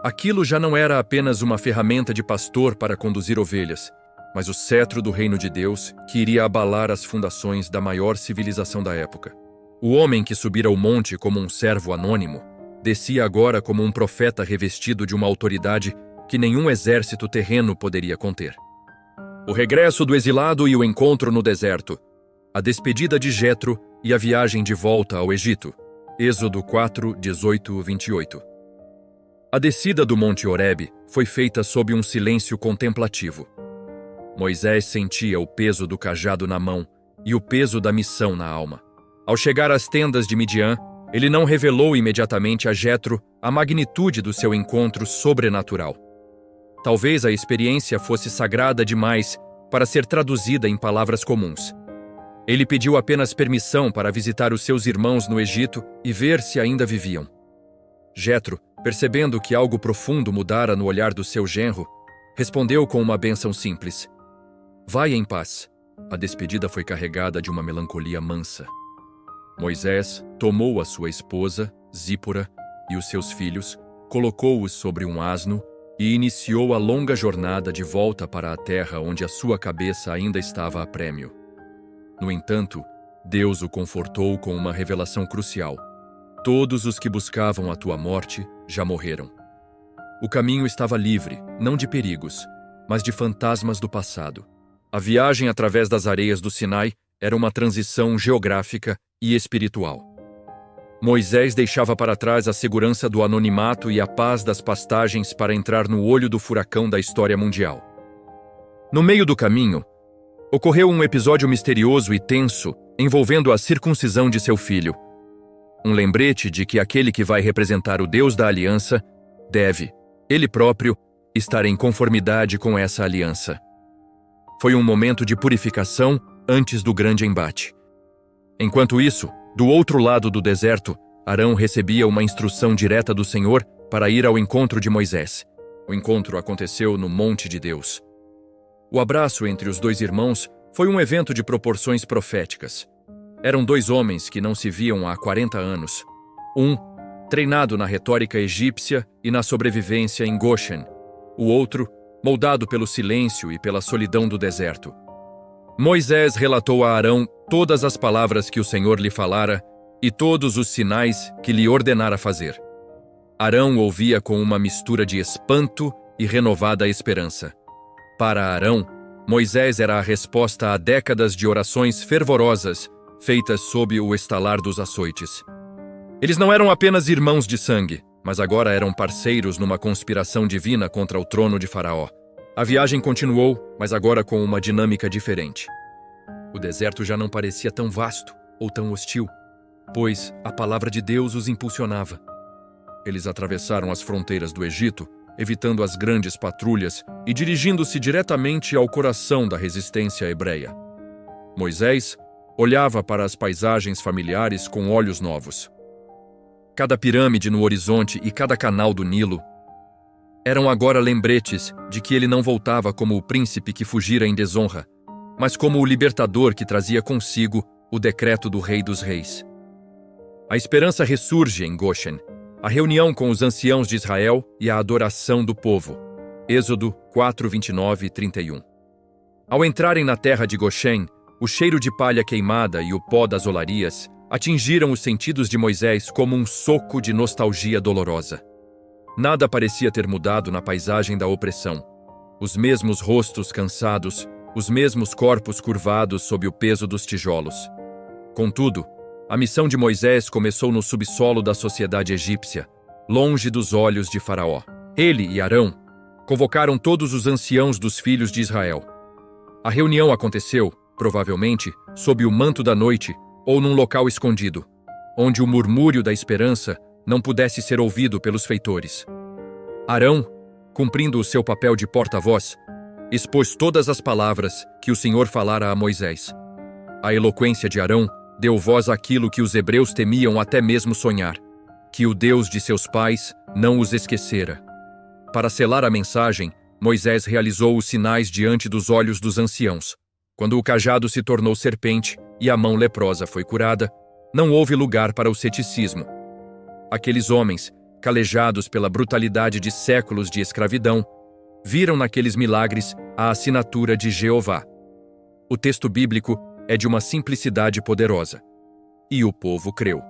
Aquilo já não era apenas uma ferramenta de pastor para conduzir ovelhas, mas o cetro do reino de Deus que iria abalar as fundações da maior civilização da época. O homem que subira o monte como um servo anônimo, descia agora como um profeta revestido de uma autoridade que nenhum exército terreno poderia conter. O regresso do exilado e o encontro no deserto, a despedida de Jetro e a viagem de volta ao Egito. Êxodo 4, 18, 28. A descida do Monte Horebe foi feita sob um silêncio contemplativo. Moisés sentia o peso do cajado na mão e o peso da missão na alma. Ao chegar às tendas de Midian, ele não revelou imediatamente a Jetro a magnitude do seu encontro sobrenatural. Talvez a experiência fosse sagrada demais para ser traduzida em palavras comuns. Ele pediu apenas permissão para visitar os seus irmãos no Egito e ver se ainda viviam. Jetro, percebendo que algo profundo mudara no olhar do seu genro, respondeu com uma bênção simples: "Vai em paz." A despedida foi carregada de uma melancolia mansa. Moisés tomou a sua esposa, Zípora, e os seus filhos, colocou-os sobre um asno e iniciou a longa jornada de volta para a terra onde a sua cabeça ainda estava a prêmio. No entanto, Deus o confortou com uma revelação crucial. Todos os que buscavam a tua morte já morreram. O caminho estava livre, não de perigos, mas de fantasmas do passado. A viagem através das areias do Sinai era uma transição geográfica e espiritual. Moisés deixava para trás a segurança do anonimato e a paz das pastagens para entrar no olho do furacão da história mundial. No meio do caminho, ocorreu um episódio misterioso e tenso envolvendo a circuncisão de seu filho. Um lembrete de que aquele que vai representar o Deus da aliança deve, ele próprio, estar em conformidade com essa aliança. Foi um momento de purificação antes do grande embate. Enquanto isso, do outro lado do deserto, Arão recebia uma instrução direta do Senhor para ir ao encontro de Moisés. O encontro aconteceu no Monte de Deus. O abraço entre os dois irmãos foi um evento de proporções proféticas. Eram dois homens que não se viam há 40 anos. Um, treinado na retórica egípcia e na sobrevivência em Goshen. O outro, moldado pelo silêncio e pela solidão do deserto. Moisés relatou a Arão todas as palavras que o Senhor lhe falara e todos os sinais que lhe ordenara fazer. Arão ouvia com uma mistura de espanto e renovada esperança. Para Arão, Moisés era a resposta a décadas de orações fervorosas feitas sob o estalar dos açoites. Eles não eram apenas irmãos de sangue, mas agora eram parceiros numa conspiração divina contra o trono de Faraó. A viagem continuou, mas agora com uma dinâmica diferente. O deserto já não parecia tão vasto ou tão hostil, pois a palavra de Deus os impulsionava. Eles atravessaram as fronteiras do Egito, evitando as grandes patrulhas e dirigindo-se diretamente ao coração da resistência hebreia. Moisés olhava para as paisagens familiares com olhos novos. Cada pirâmide no horizonte e cada canal do Nilo eram agora lembretes de que ele não voltava como o príncipe que fugira em desonra, mas como o libertador que trazia consigo o decreto do Rei dos Reis. A esperança ressurge em Goshen, a reunião com os anciãos de Israel e a adoração do povo. Êxodo 4, 29 e 31. Ao entrarem na terra de Goshen, o cheiro de palha queimada e o pó das olarias atingiram os sentidos de Moisés como um soco de nostalgia dolorosa. Nada parecia ter mudado na paisagem da opressão. Os mesmos rostos cansados, os mesmos corpos curvados sob o peso dos tijolos. Contudo, a missão de Moisés começou no subsolo da sociedade egípcia, longe dos olhos de Faraó. Ele e Arão convocaram todos os anciãos dos filhos de Israel. A reunião aconteceu, provavelmente, sob o manto da noite ou num local escondido, onde o murmúrio da esperança não pudesse ser ouvido pelos feitores. Arão, cumprindo o seu papel de porta-voz, expôs todas as palavras que o Senhor falara a Moisés. A eloquência de Arão deu voz àquilo que os hebreus temiam até mesmo sonhar, que o Deus de seus pais não os esquecera. Para selar a mensagem, Moisés realizou os sinais diante dos olhos dos anciãos. Quando o cajado se tornou serpente e a mão leprosa foi curada, não houve lugar para o ceticismo. Aqueles homens, calejados pela brutalidade de séculos de escravidão, viram naqueles milagres a assinatura de Jeová. O texto bíblico é de uma simplicidade poderosa. E o povo creu.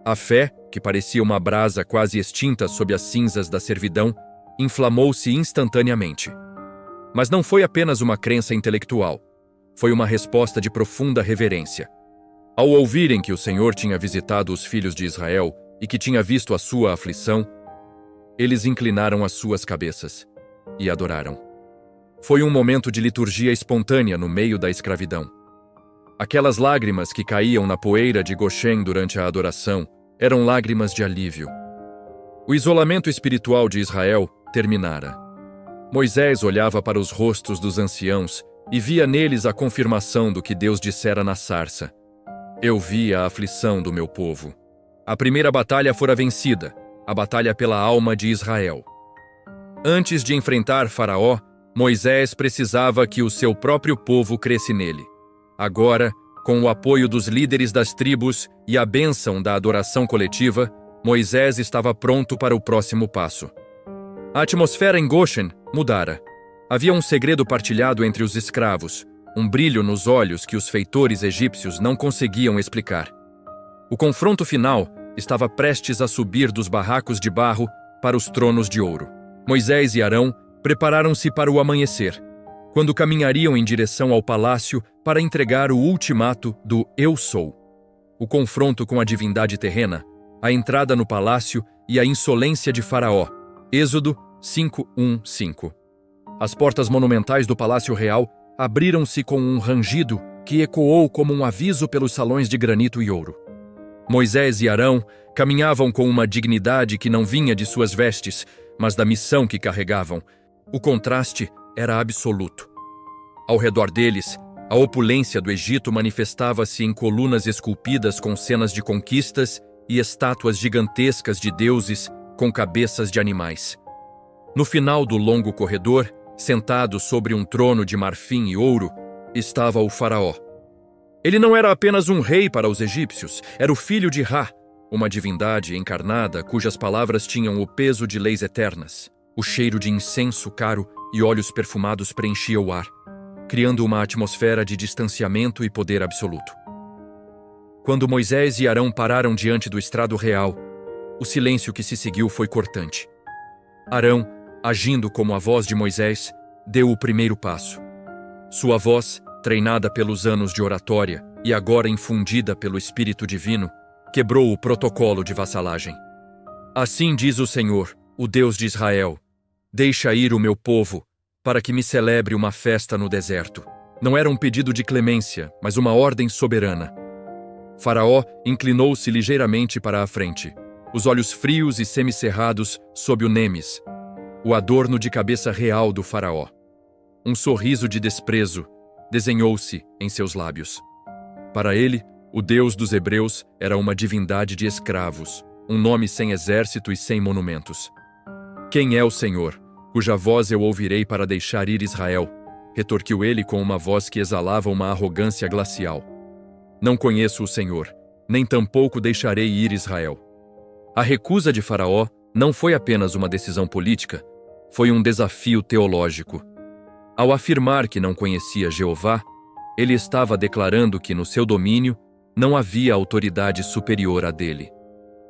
A fé, que parecia uma brasa quase extinta sob as cinzas da servidão, inflamou-se instantaneamente. Mas não foi apenas uma crença intelectual. Foi uma resposta de profunda reverência. Ao ouvirem que o Senhor tinha visitado os filhos de Israel e que tinha visto a sua aflição, eles inclinaram as suas cabeças e adoraram. Foi um momento de liturgia espontânea no meio da escravidão. Aquelas lágrimas que caíam na poeira de Goshen durante a adoração eram lágrimas de alívio. O isolamento espiritual de Israel terminara. Moisés olhava para os rostos dos anciãos e via neles a confirmação do que Deus dissera na sarça. Eu vi a aflição do meu povo. A primeira batalha fora vencida, a batalha pela alma de Israel. Antes de enfrentar Faraó, Moisés precisava que o seu próprio povo cresce nele. Agora, com o apoio dos líderes das tribos e a bênção da adoração coletiva, Moisés estava pronto para o próximo passo. A atmosfera em Goshen mudara. Havia um segredo partilhado entre os escravos, um brilho nos olhos que os feitores egípcios não conseguiam explicar. O confronto final estava prestes a subir dos barracos de barro para os tronos de ouro. Moisés e Arão prepararam-se para o amanhecer, quando caminhariam em direção ao palácio para entregar o ultimato do Eu Sou. O confronto com a divindade terrena, a entrada no palácio e a insolência de Faraó. Êxodo 5:1-5. As portas monumentais do Palácio Real abriram-se com um rangido que ecoou como um aviso pelos salões de granito e ouro. Moisés e Arão caminhavam com uma dignidade que não vinha de suas vestes, mas da missão que carregavam. O contraste era absoluto. Ao redor deles, a opulência do Egito manifestava-se em colunas esculpidas com cenas de conquistas e estátuas gigantescas de deuses com cabeças de animais. No final do longo corredor, sentado sobre um trono de marfim e ouro, estava o faraó. Ele não era apenas um rei para os egípcios, era o filho de Ra, uma divindade encarnada cujas palavras tinham o peso de leis eternas. O cheiro de incenso caro e óleos perfumados preenchia o ar, criando uma atmosfera de distanciamento e poder absoluto. Quando Moisés e Arão pararam diante do estrado real, o silêncio que se seguiu foi cortante. Arão, agindo como a voz de Moisés, deu o primeiro passo. Sua voz, treinada pelos anos de oratória e agora infundida pelo Espírito Divino, quebrou o protocolo de vassalagem. Assim diz o Senhor, o Deus de Israel: deixa ir o meu povo, para que me celebre uma festa no deserto. Não era um pedido de clemência, mas uma ordem soberana. Faraó inclinou-se ligeiramente para a frente, os olhos frios e semicerrados sob o nemes, o adorno de cabeça real do faraó. Um sorriso de desprezo desenhou-se em seus lábios. Para ele, o Deus dos hebreus era uma divindade de escravos, um nome sem exército e sem monumentos. Quem é o Senhor, cuja voz eu ouvirei para deixar ir Israel? Retorquiu ele com uma voz que exalava uma arrogância glacial. Não conheço o Senhor, nem tampouco deixarei ir Israel. A recusa de Faraó não foi apenas uma decisão política, foi um desafio teológico. Ao afirmar que não conhecia Jeová, ele estava declarando que no seu domínio não havia autoridade superior à dele.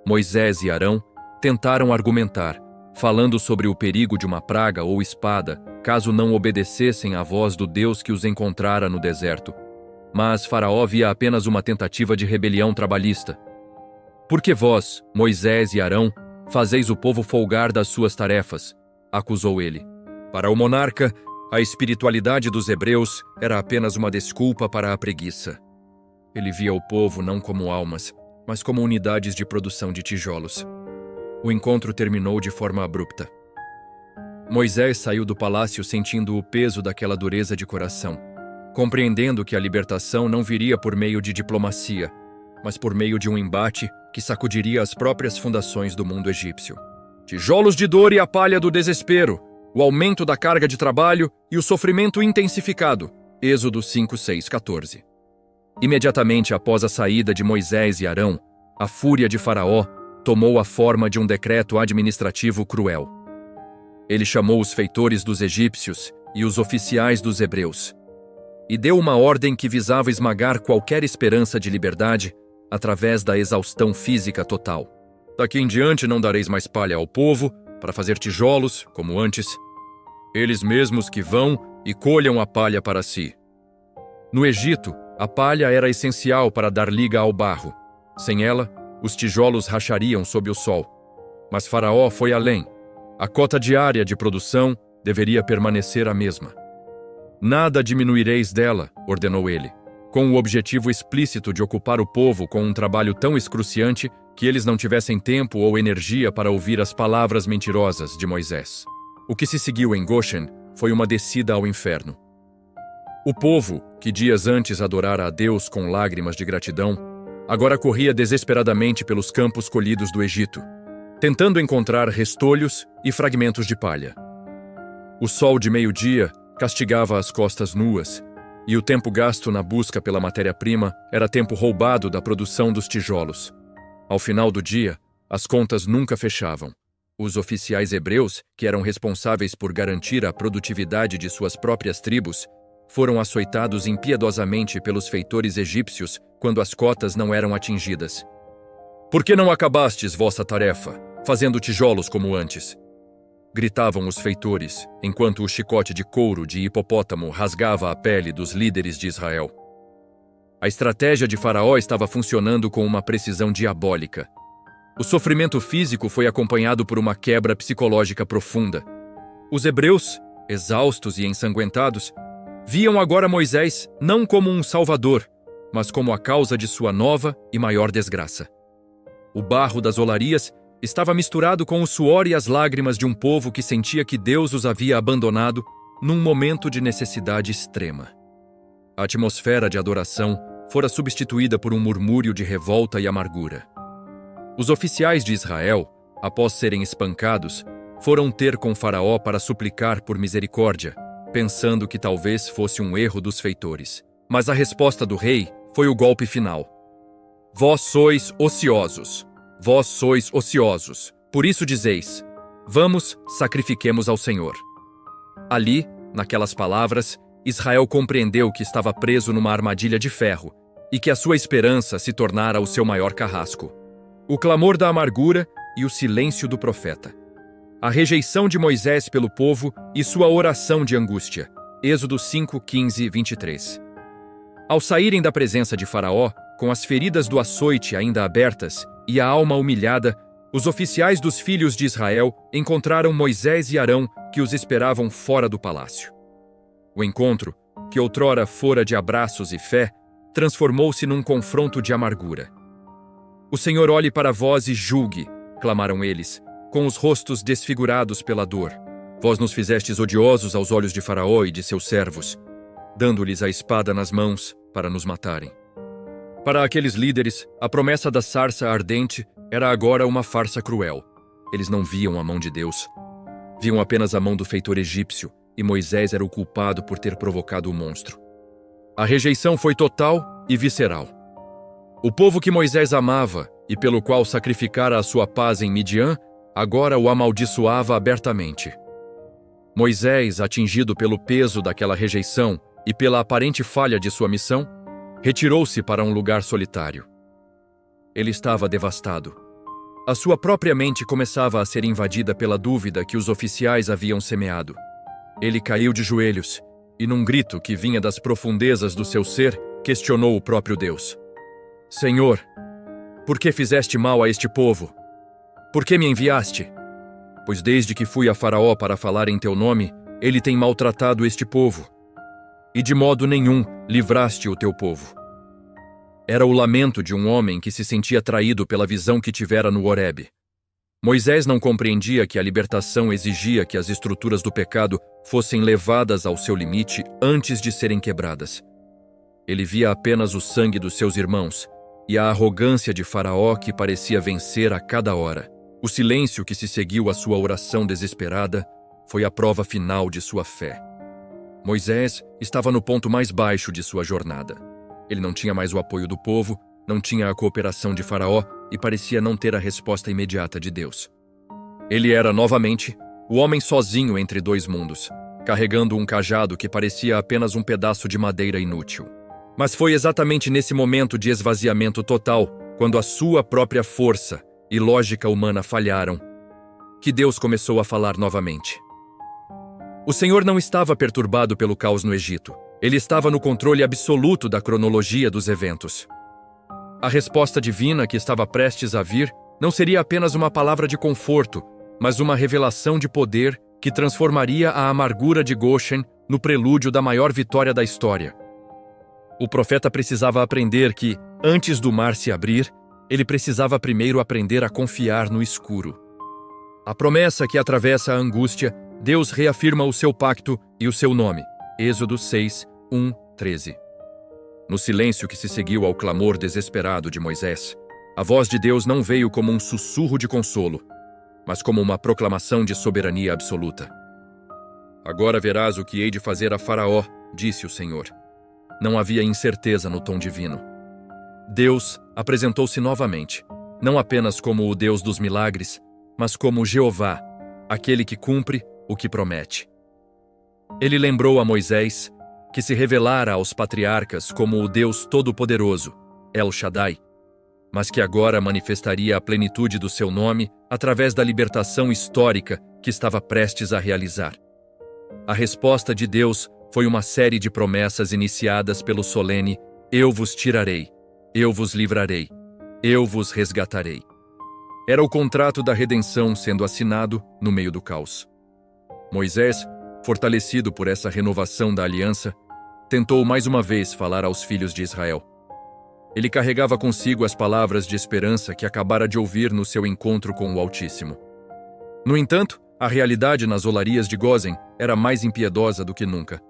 Moisés e Arão tentaram argumentar, falando sobre o perigo de uma praga ou espada, caso não obedecessem à voz do Deus que os encontrara no deserto. Mas Faraó via apenas uma tentativa de rebelião trabalhista. Porque vós, Moisés e Arão, fazeis o povo folgar das suas tarefas, acusou ele. Para o monarca, a espiritualidade dos hebreus era apenas uma desculpa para a preguiça. Ele via o povo não como almas, mas como unidades de produção de tijolos. O encontro terminou de forma abrupta. Moisés saiu do palácio sentindo o peso daquela dureza de coração, compreendendo que a libertação não viria por meio de diplomacia, mas por meio de um embate que sacudiria as próprias fundações do mundo egípcio. Tijolos de dor e a palha do desespero, o aumento da carga de trabalho e o sofrimento intensificado. Êxodo 5, 6, 14. Imediatamente após a saída de Moisés e Arão, a fúria de Faraó tomou a forma de um decreto administrativo cruel. Ele chamou os feitores dos egípcios e os oficiais dos hebreus e deu uma ordem que visava esmagar qualquer esperança de liberdade através da exaustão física total. Daqui em diante não dareis mais palha ao povo para fazer tijolos, como antes. Eles mesmos que vão e colham a palha para si. No Egito, a palha era essencial para dar liga ao barro. Sem ela, os tijolos rachariam sob o sol. Mas Faraó foi além. A cota diária de produção deveria permanecer a mesma. Nada diminuireis dela, ordenou ele, com o objetivo explícito de ocupar o povo com um trabalho tão excruciante que eles não tivessem tempo ou energia para ouvir as palavras mentirosas de Moisés. O que se seguiu em Goshen foi uma descida ao inferno. O povo, que dias antes adorara a Deus com lágrimas de gratidão, agora corria desesperadamente pelos campos colhidos do Egito, tentando encontrar restolhos e fragmentos de palha. O sol de meio-dia castigava as costas nuas, e o tempo gasto na busca pela matéria-prima era tempo roubado da produção dos tijolos. Ao final do dia, as contas nunca fechavam. Os oficiais hebreus, que eram responsáveis por garantir a produtividade de suas próprias tribos, foram açoitados impiedosamente pelos feitores egípcios quando as cotas não eram atingidas. Por que não acabastes vossa tarefa, fazendo tijolos como antes? Gritavam os feitores, enquanto o chicote de couro de hipopótamo rasgava a pele dos líderes de Israel. A estratégia de Faraó estava funcionando com uma precisão diabólica. O sofrimento físico foi acompanhado por uma quebra psicológica profunda. Os hebreus, exaustos e ensanguentados, viam agora Moisés não como um salvador, mas como a causa de sua nova e maior desgraça. O barro das olarias estava misturado com o suor e as lágrimas de um povo que sentia que Deus os havia abandonado num momento de necessidade extrema. A atmosfera de adoração fora substituída por um murmúrio de revolta e amargura. Os oficiais de Israel, após serem espancados, foram ter com Faraó para suplicar por misericórdia, pensando que talvez fosse um erro dos feitores. Mas a resposta do rei foi o golpe final. Vós sois ociosos. Vós sois ociosos. Por isso dizeis, vamos, sacrifiquemos ao Senhor. Ali, naquelas palavras, Israel compreendeu que estava preso numa armadilha de ferro e que a sua esperança se tornara o seu maior carrasco. O clamor da amargura e o silêncio do profeta. A rejeição de Moisés pelo povo e sua oração de angústia. Êxodo 5, 15 e 23. Ao saírem da presença de Faraó, com as feridas do açoite ainda abertas e a alma humilhada, os oficiais dos filhos de Israel encontraram Moisés e Arão que os esperavam fora do palácio. O encontro, que outrora fora de abraços e fé, transformou-se num confronto de amargura. O Senhor olhe para vós e julgue, clamaram eles, com os rostos desfigurados pela dor. Vós nos fizestes odiosos aos olhos de Faraó e de seus servos, dando-lhes a espada nas mãos para nos matarem. Para aqueles líderes, a promessa da sarça ardente era agora uma farsa cruel. Eles não viam a mão de Deus. Viam apenas a mão do feitor egípcio, e Moisés era o culpado por ter provocado o monstro. A rejeição foi total e visceral. O povo que Moisés amava e pelo qual sacrificara a sua paz em Midian, agora o amaldiçoava abertamente. Moisés, atingido pelo peso daquela rejeição e pela aparente falha de sua missão, retirou-se para um lugar solitário. Ele estava devastado. A sua própria mente começava a ser invadida pela dúvida que os oficiais haviam semeado. Ele caiu de joelhos e, num grito que vinha das profundezas do seu ser, questionou o próprio Deus. Senhor, por que fizeste mal a este povo? Por que me enviaste? Pois desde que fui a Faraó para falar em teu nome, ele tem maltratado este povo. E de modo nenhum livraste o teu povo. Era o lamento de um homem que se sentia traído pela visão que tivera no Horebe. Moisés não compreendia que a libertação exigia que as estruturas do pecado fossem levadas ao seu limite antes de serem quebradas. Ele via apenas o sangue dos seus irmãos e a arrogância de Faraó que parecia vencer a cada hora. O silêncio que se seguiu à sua oração desesperada foi a prova final de sua fé. Moisés estava no ponto mais baixo de sua jornada. Ele não tinha mais o apoio do povo, não tinha a cooperação de Faraó e parecia não ter a resposta imediata de Deus. Ele era, novamente, o homem sozinho entre dois mundos, carregando um cajado que parecia apenas um pedaço de madeira inútil. Mas foi exatamente nesse momento de esvaziamento total, quando a sua própria força e lógica humana falharam, que Deus começou a falar novamente. O Senhor não estava perturbado pelo caos no Egito. Ele estava no controle absoluto da cronologia dos eventos. A resposta divina que estava prestes a vir não seria apenas uma palavra de conforto, mas uma revelação de poder que transformaria a amargura de Goshen no prelúdio da maior vitória da história. O profeta precisava aprender que, antes do mar se abrir, ele precisava primeiro aprender a confiar no escuro. A promessa que atravessa a angústia, Deus reafirma o seu pacto e o seu nome. Êxodo 6, 1, 13. No silêncio que se seguiu ao clamor desesperado de Moisés, a voz de Deus não veio como um sussurro de consolo, mas como uma proclamação de soberania absoluta. Agora verás o que hei de fazer a Faraó, disse o Senhor. Não havia incerteza no tom divino. Deus apresentou-se novamente, não apenas como o Deus dos milagres, mas como Jeová, aquele que cumpre o que promete. Ele lembrou a Moisés que se revelara aos patriarcas como o Deus Todo-Poderoso, El Shaddai, mas que agora manifestaria a plenitude do seu nome através da libertação histórica que estava prestes a realizar. A resposta de Deus foi uma série de promessas iniciadas pelo solene "Eu vos tirarei, eu vos livrarei, eu vos resgatarei". Era o contrato da redenção sendo assinado no meio do caos. Moisés, fortalecido por essa renovação da aliança, tentou mais uma vez falar aos filhos de Israel. Ele carregava consigo as palavras de esperança que acabara de ouvir no seu encontro com o Altíssimo. No entanto, a realidade nas olarias de Gósen era mais impiedosa do que nunca.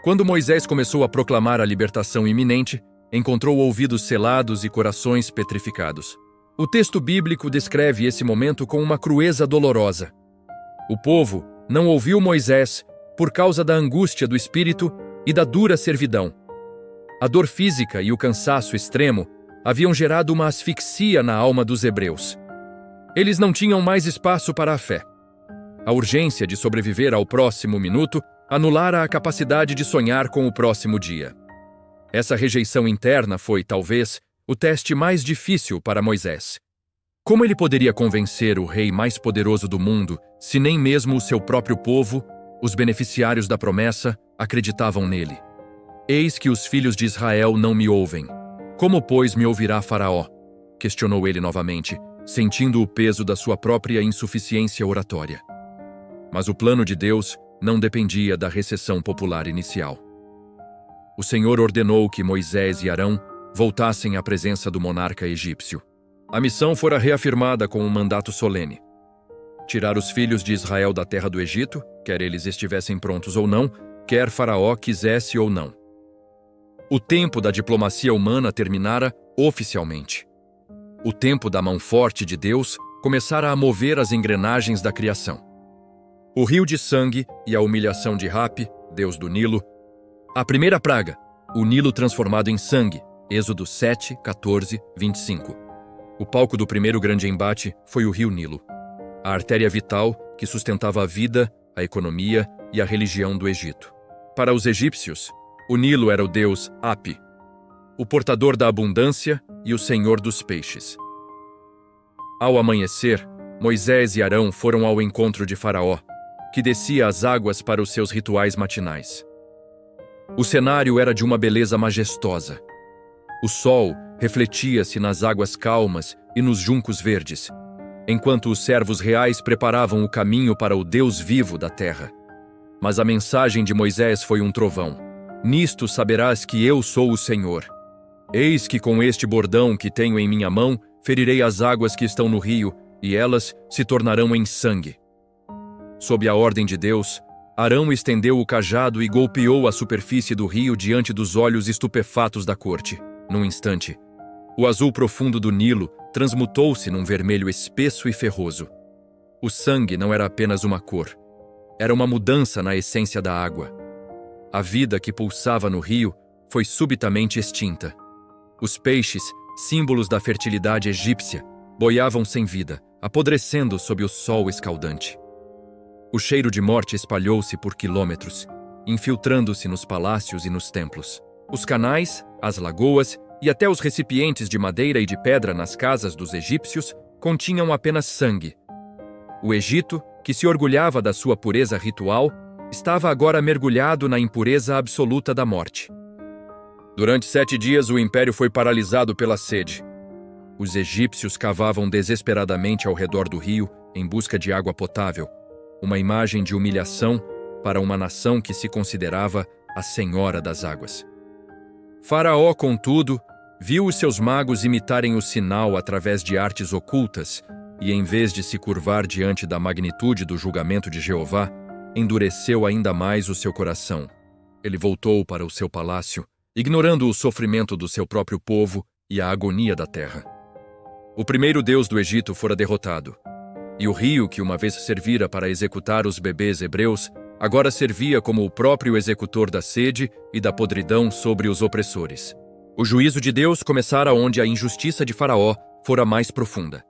Quando Moisés começou a proclamar a libertação iminente, encontrou ouvidos selados e corações petrificados. O texto bíblico descreve esse momento com uma crueza dolorosa. O povo não ouviu Moisés por causa da angústia do espírito e da dura servidão. A dor física e o cansaço extremo haviam gerado uma asfixia na alma dos hebreus. Eles não tinham mais espaço para a fé. A urgência de sobreviver ao próximo minuto anulara a capacidade de sonhar com o próximo dia. Essa rejeição interna foi, talvez, o teste mais difícil para Moisés. Como ele poderia convencer o rei mais poderoso do mundo se nem mesmo o seu próprio povo, os beneficiários da promessa, acreditavam nele? Eis que os filhos de Israel não me ouvem. Como, pois, me ouvirá Faraó? Questionou ele novamente, sentindo o peso da sua própria insuficiência oratória. Mas o plano de Deus não dependia da recessão popular inicial. O Senhor ordenou que Moisés e Arão voltassem à presença do monarca egípcio. A missão fora reafirmada com um mandato solene: tirar os filhos de Israel da terra do Egito, quer eles estivessem prontos ou não, quer Faraó quisesse ou não. O tempo da diplomacia humana terminara oficialmente. O tempo da mão forte de Deus começara a mover as engrenagens da criação. O rio de sangue e a humilhação de Rapi, deus do Nilo. A primeira praga, o Nilo transformado em sangue, Êxodo 7, 14, 25. O palco do primeiro grande embate foi o rio Nilo, a artéria vital que sustentava a vida, a economia e a religião do Egito. Para os egípcios, o Nilo era o deus Hapi, o portador da abundância e o senhor dos peixes. Ao amanhecer, Moisés e Arão foram ao encontro de Faraó, que descia as águas para os seus rituais matinais. O cenário era de uma beleza majestosa. O sol refletia-se nas águas calmas e nos juncos verdes, enquanto os servos reais preparavam o caminho para o Deus vivo da terra. Mas a mensagem de Moisés foi um trovão. Nisto saberás que eu sou o Senhor. Eis que com este bordão que tenho em minha mão, ferirei as águas que estão no rio, e elas se tornarão em sangue. Sob a ordem de Deus, Arão estendeu o cajado e golpeou a superfície do rio diante dos olhos estupefatos da corte. Num instante, o azul profundo do Nilo transmutou-se num vermelho espesso e ferroso. O sangue não era apenas uma cor, era uma mudança na essência da água. A vida que pulsava no rio foi subitamente extinta. Os peixes, símbolos da fertilidade egípcia, boiavam sem vida, apodrecendo sob o sol escaldante. O cheiro de morte espalhou-se por quilômetros, infiltrando-se nos palácios e nos templos. Os canais, as lagoas e até os recipientes de madeira e de pedra nas casas dos egípcios continham apenas sangue. O Egito, que se orgulhava da sua pureza ritual, estava agora mergulhado na impureza absoluta da morte. Durante 7 dias, o império foi paralisado pela sede. Os egípcios cavavam desesperadamente ao redor do rio em busca de água potável, uma imagem de humilhação para uma nação que se considerava a senhora das águas. Faraó, contudo, viu os seus magos imitarem o sinal através de artes ocultas e, em vez de se curvar diante da magnitude do julgamento de Jeová, endureceu ainda mais o seu coração. Ele voltou para o seu palácio, ignorando o sofrimento do seu próprio povo e a agonia da terra. O primeiro deus do Egito fora derrotado, e o rio que uma vez servira para executar os bebês hebreus, agora servia como o próprio executor da sede e da podridão sobre os opressores. O juízo de Deus começara onde a injustiça de Faraó fora mais profunda.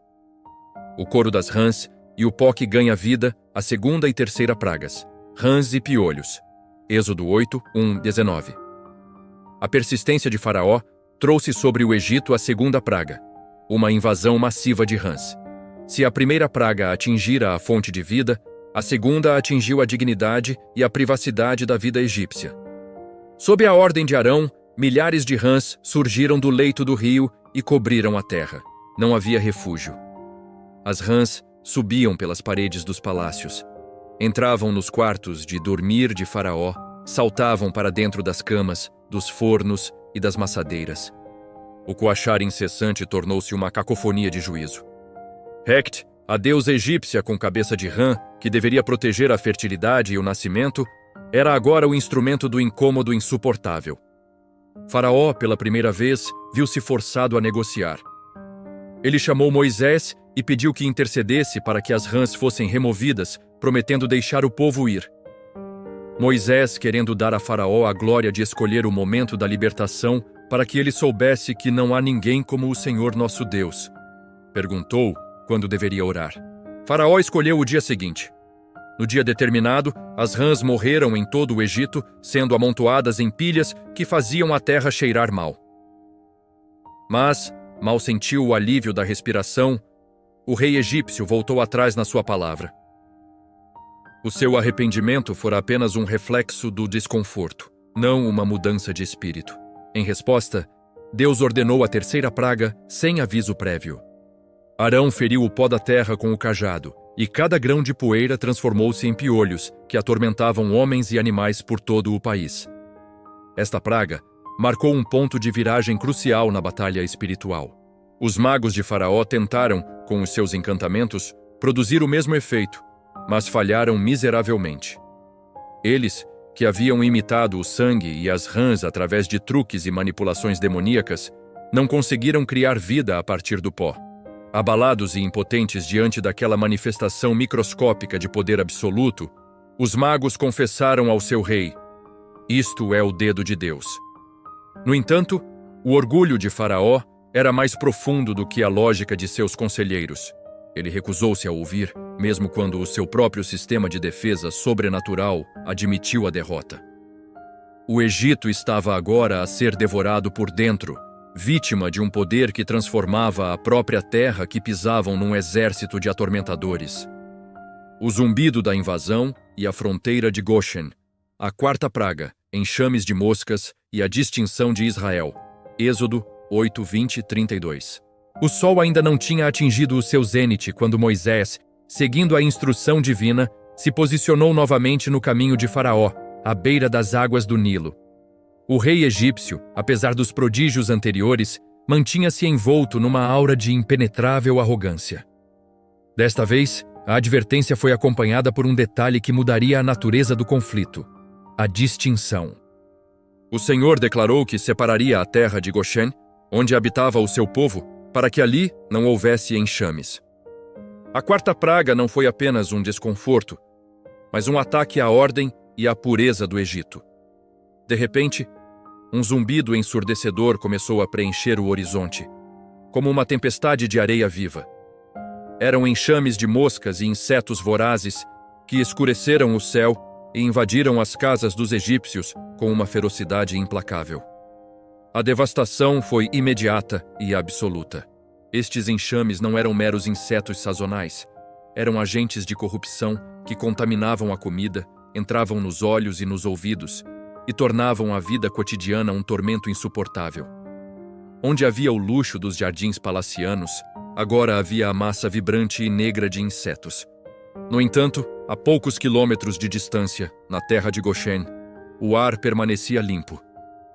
O coro das rãs e o pó que ganha vida, a segunda e terceira pragas, rãs e piolhos. Êxodo 8, 1, 19. A persistência de Faraó trouxe sobre o Egito a segunda praga, uma invasão massiva de rãs. Se a primeira praga atingira a fonte de vida, a segunda atingiu a dignidade e a privacidade da vida egípcia. Sob a ordem de Arão, milhares de rãs surgiram do leito do rio e cobriram a terra. Não havia refúgio. As rãs subiam pelas paredes dos palácios, entravam nos quartos de dormir de Faraó, saltavam para dentro das camas, dos fornos e das maçadeiras. O coachar incessante tornou-se uma cacofonia de juízo. Hekt, a deusa egípcia com cabeça de rã, que deveria proteger a fertilidade e o nascimento, era agora o instrumento do incômodo insuportável. Faraó, pela primeira vez, viu-se forçado a negociar. Ele chamou Moisés e pediu que intercedesse para que as rãs fossem removidas, prometendo deixar o povo ir. Moisés, querendo dar a Faraó a glória de escolher o momento da libertação para que ele soubesse que não há ninguém como o Senhor nosso Deus, perguntou quando deveria orar. Faraó escolheu o dia seguinte. No dia determinado, as rãs morreram em todo o Egito, sendo amontoadas em pilhas que faziam a terra cheirar mal. Mas, mal sentiu o alívio da respiração, o rei egípcio voltou atrás na sua palavra. O seu arrependimento fora apenas um reflexo do desconforto, não uma mudança de espírito. Em resposta, Deus ordenou a terceira praga sem aviso prévio. Arão feriu o pó da terra com o cajado, e cada grão de poeira transformou-se em piolhos, que atormentavam homens e animais por todo o país. Esta praga marcou um ponto de viragem crucial na batalha espiritual. Os magos de Faraó tentaram, com os seus encantamentos, produzir o mesmo efeito, mas falharam miseravelmente. Eles, que haviam imitado o sangue e as rãs através de truques e manipulações demoníacas, não conseguiram criar vida a partir do pó. Abalados e impotentes diante daquela manifestação microscópica de poder absoluto, os magos confessaram ao seu rei: "Isto é o dedo de Deus." No entanto, o orgulho de Faraó era mais profundo do que a lógica de seus conselheiros. Ele recusou-se a ouvir, mesmo quando o seu próprio sistema de defesa sobrenatural admitiu a derrota. O Egito estava agora a ser devorado por dentro, vítima de um poder que transformava a própria terra que pisavam num exército de atormentadores. O zumbido da invasão e a fronteira de Goshen, a quarta praga, enxames de moscas e a distinção de Israel. Êxodo 8, 20, 32. O sol ainda não tinha atingido o seu zênite quando Moisés, seguindo a instrução divina, se posicionou novamente no caminho de Faraó, à beira das águas do Nilo. O rei egípcio, apesar dos prodígios anteriores, mantinha-se envolto numa aura de impenetrável arrogância. Desta vez, a advertência foi acompanhada por um detalhe que mudaria a natureza do conflito: a distinção. O Senhor declarou que separaria a terra de Goshen, onde habitava o seu povo, para que ali não houvesse enxames. A quarta praga não foi apenas um desconforto, mas um ataque à ordem e à pureza do Egito. De repente, um zumbido ensurdecedor começou a preencher o horizonte, como uma tempestade de areia viva. Eram enxames de moscas e insetos vorazes que escureceram o céu e invadiram as casas dos egípcios com uma ferocidade implacável. A devastação foi imediata e absoluta. Estes enxames não eram meros insetos sazonais. Eram agentes de corrupção que contaminavam a comida, entravam nos olhos e nos ouvidos e tornavam a vida cotidiana um tormento insuportável. Onde havia o luxo dos jardins palacianos, agora havia a massa vibrante e negra de insetos. No entanto, a poucos quilômetros de distância, na terra de Goshen, o ar permanecia limpo,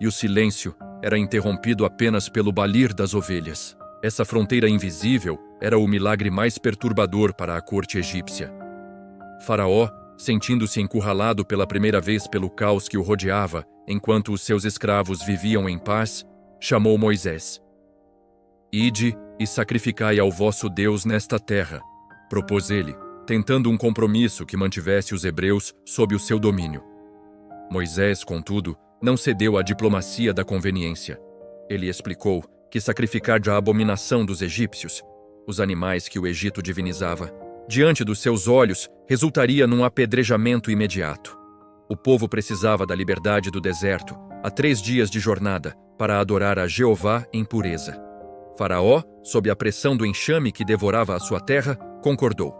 e o silêncio era interrompido apenas pelo balir das ovelhas. Essa fronteira invisível era o milagre mais perturbador para a corte egípcia. Faraó, sentindo-se encurralado pela primeira vez pelo caos que o rodeava, enquanto os seus escravos viviam em paz, chamou Moisés. "Ide e sacrificai ao vosso Deus nesta terra", propôs ele, tentando um compromisso que mantivesse os hebreus sob o seu domínio. Moisés, contudo, não cedeu à diplomacia da conveniência. Ele explicou que sacrificar a abominação dos egípcios, os animais que o Egito divinizava, diante dos seus olhos, resultaria num apedrejamento imediato. O povo precisava da liberdade do deserto, a 3 dias de jornada, para adorar a Jeová em pureza. Faraó, sob a pressão do enxame que devorava a sua terra, concordou.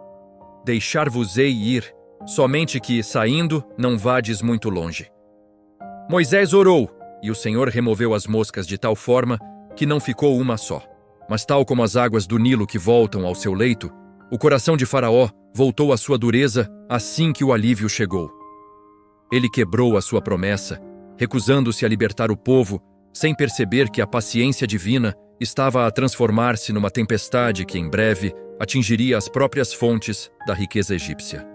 "Deixar-vos-ei ir, somente que, saindo, não vades muito longe." Moisés orou, e o Senhor removeu as moscas de tal forma que não ficou uma só. Mas tal como as águas do Nilo que voltam ao seu leito, o coração de Faraó voltou à sua dureza assim que o alívio chegou. Ele quebrou a sua promessa, recusando-se a libertar o povo, sem perceber que a paciência divina estava a transformar-se numa tempestade que, em breve, atingiria as próprias fontes da riqueza egípcia.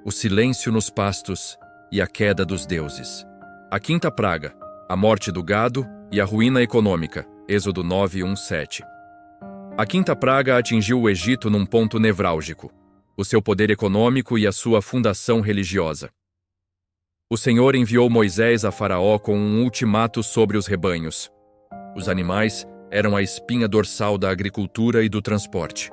O silêncio nos pastos e a queda dos deuses. A quinta praga, a morte do gado e a ruína econômica, Êxodo 9:1-7. A quinta praga atingiu o Egito num ponto nevrálgico, o seu poder econômico e a sua fundação religiosa. O Senhor enviou Moisés a Faraó com um ultimato sobre os rebanhos. Os animais eram a espinha dorsal da agricultura e do transporte.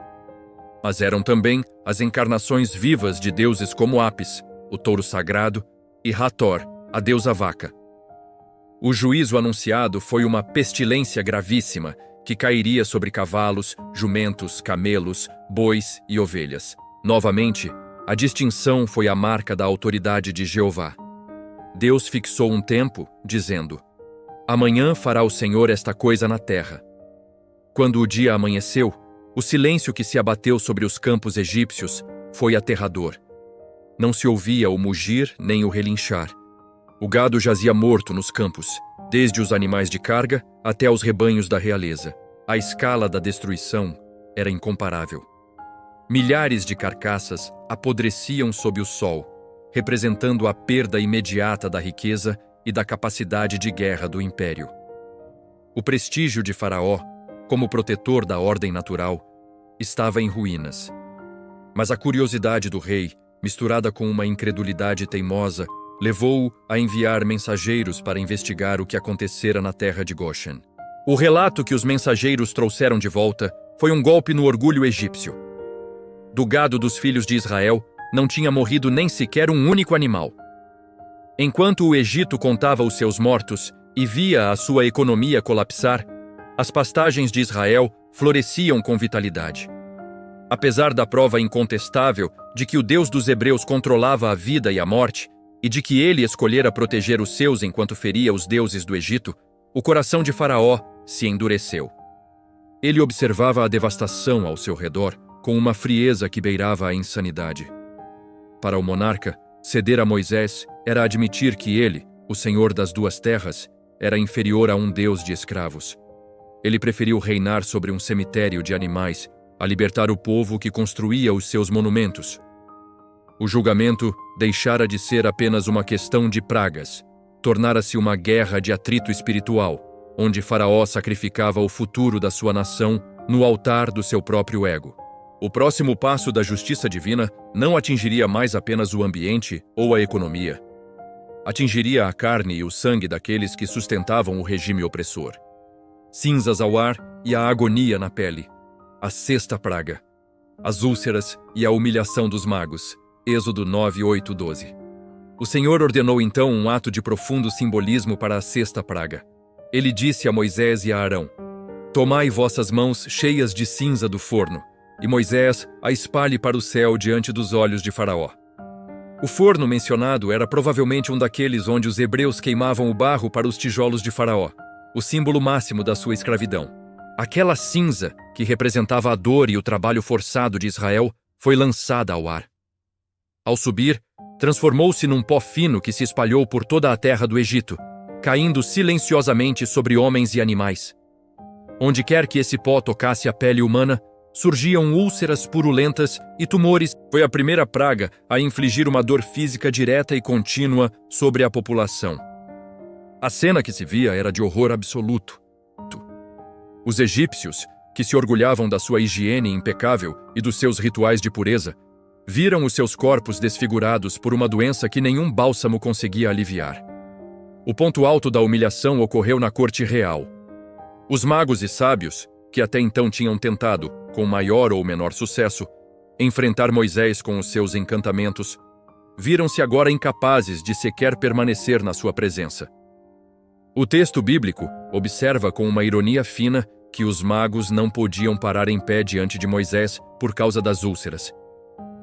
Mas eram também as encarnações vivas de deuses como Apis, o touro sagrado, e Hathor, a deusa vaca. O juízo anunciado foi uma pestilência gravíssima que cairia sobre cavalos, jumentos, camelos, bois e ovelhas. Novamente, a distinção foi a marca da autoridade de Jeová. Deus fixou um tempo, dizendo: "Amanhã fará o Senhor esta coisa na terra." Quando o dia amanheceu, o silêncio que se abateu sobre os campos egípcios foi aterrador. Não se ouvia o mugir nem o relinchar. O gado jazia morto nos campos, desde os animais de carga até os rebanhos da realeza. A escala da destruição era incomparável. Milhares de carcaças apodreciam sob o sol, representando a perda imediata da riqueza e da capacidade de guerra do império. O prestígio de Faraó, como protetor da ordem natural, estava em ruínas. Mas a curiosidade do rei, misturada com uma incredulidade teimosa, levou-o a enviar mensageiros para investigar o que acontecera na terra de Goshen. O relato que os mensageiros trouxeram de volta foi um golpe no orgulho egípcio. Do gado dos filhos de Israel não tinha morrido nem sequer um único animal. Enquanto o Egito contava os seus mortos e via a sua economia colapsar, as pastagens de Israel floresciam com vitalidade. Apesar da prova incontestável de que o Deus dos hebreus controlava a vida e a morte, e de que ele escolhera proteger os seus enquanto feria os deuses do Egito, o coração de Faraó se endureceu. Ele observava a devastação ao seu redor com uma frieza que beirava a insanidade. Para o monarca, ceder a Moisés era admitir que ele, o Senhor das duas terras, era inferior a um deus de escravos. Ele preferiu reinar sobre um cemitério de animais a libertar o povo que construía os seus monumentos. O julgamento deixara de ser apenas uma questão de pragas, tornara-se uma guerra de atrito espiritual, onde Faraó sacrificava o futuro da sua nação no altar do seu próprio ego. O próximo passo da justiça divina não atingiria mais apenas o ambiente ou a economia. atingiria a carne e o sangue daqueles que sustentavam o regime opressor. Cinzas ao ar e a agonia na pele. A sexta praga. As úlceras e a humilhação dos magos. Êxodo 9, 8, 12. O Senhor ordenou então um ato de profundo simbolismo para a sexta praga. Ele disse a Moisés e a Arão: Tomai vossas mãos cheias de cinza do forno, e Moisés a espalhe para o céu diante dos olhos de Faraó. O forno mencionado era provavelmente um daqueles onde os hebreus queimavam o barro para os tijolos de Faraó, o símbolo máximo da sua escravidão. Aquela cinza, que representava a dor e o trabalho forçado de Israel, foi lançada ao ar. Ao subir, transformou-se num pó fino que se espalhou por toda a terra do Egito, caindo silenciosamente sobre homens e animais. Onde quer que esse pó tocasse a pele humana, surgiam úlceras purulentas e tumores. Foi a primeira praga a infligir uma dor física direta e contínua sobre a população. A cena que se via era de horror absoluto. Os egípcios, que se orgulhavam da sua higiene impecável e dos seus rituais de pureza, viram os seus corpos desfigurados por uma doença que nenhum bálsamo conseguia aliviar. O ponto alto da humilhação ocorreu na corte real. Os magos e sábios, que até então tinham tentado, com maior ou menor sucesso, enfrentar Moisés com os seus encantamentos, viram-se agora incapazes de sequer permanecer na sua presença. O texto bíblico observa com uma ironia fina que os magos não podiam parar em pé diante de Moisés por causa das úlceras.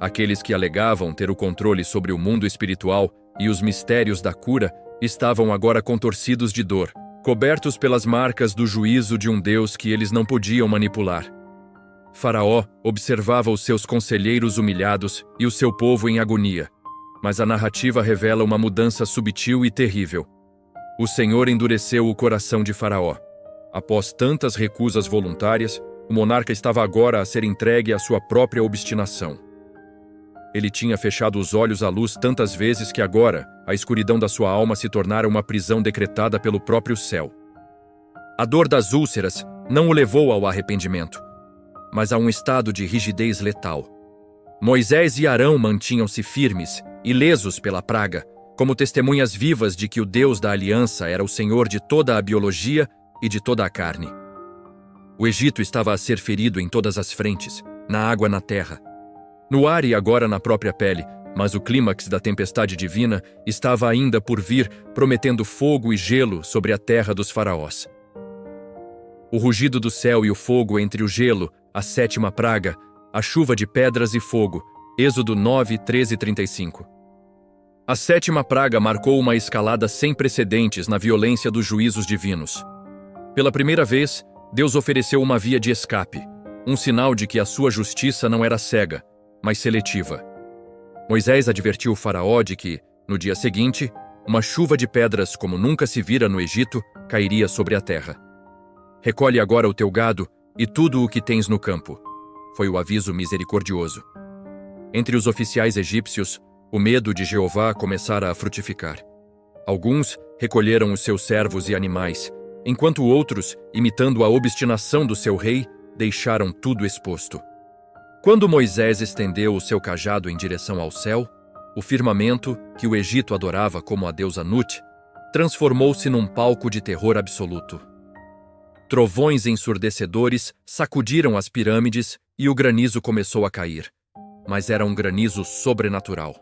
Aqueles que alegavam ter o controle sobre o mundo espiritual e os mistérios da cura estavam agora contorcidos de dor, cobertos pelas marcas do juízo de um Deus que eles não podiam manipular. Faraó observava os seus conselheiros humilhados e o seu povo em agonia, mas a narrativa revela uma mudança subtil e terrível. O Senhor endureceu o coração de Faraó. Após tantas recusas voluntárias, o monarca estava agora a ser entregue à sua própria obstinação. Ele tinha fechado os olhos à luz tantas vezes que agora a escuridão da sua alma se tornara uma prisão decretada pelo próprio céu. A dor das úlceras não o levou ao arrependimento, mas a um estado de rigidez letal. Moisés e Arão mantinham-se firmes, ilesos pela praga, como testemunhas vivas de que o Deus da aliança era o Senhor de toda a biologia e de toda a carne. O Egito estava a ser ferido em todas as frentes, na água, na terra, no ar e agora na própria pele, mas o clímax da tempestade divina estava ainda por vir, prometendo fogo e gelo sobre a terra dos faraós. O rugido do céu e o fogo entre o gelo, a sétima praga, a chuva de pedras e fogo. Êxodo 9, 13 e 35. A sétima praga marcou uma escalada sem precedentes na violência dos juízos divinos. Pela primeira vez, Deus ofereceu uma via de escape, um sinal de que a sua justiça não era cega, mas seletiva. Moisés advertiu o faraó de que, no dia seguinte, uma chuva de pedras como nunca se vira no Egito cairia sobre a terra. Recolhe agora o teu gado e tudo o que tens no campo. Foi o aviso misericordioso. Entre os oficiais egípcios, o medo de Jeová começara a frutificar. Alguns recolheram os seus servos e animais, enquanto outros, imitando a obstinação do seu rei, deixaram tudo exposto. Quando Moisés estendeu o seu cajado em direção ao céu, o firmamento, que o Egito adorava como a deusa Nut, transformou-se num palco de terror absoluto. Trovões ensurdecedores sacudiram as pirâmides e o granizo começou a cair, mas era um granizo sobrenatural.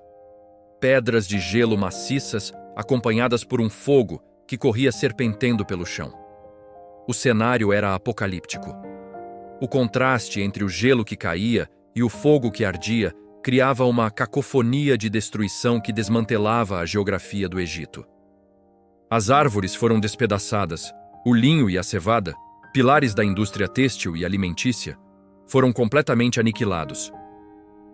Pedras de gelo maciças, acompanhadas por um fogo que corria serpentando pelo chão. O cenário era apocalíptico. O contraste entre o gelo que caía e o fogo que ardia criava uma cacofonia de destruição que desmantelava a geografia do Egito. As árvores foram despedaçadas, o linho e a cevada, pilares da indústria têxtil e alimentícia, foram completamente aniquilados.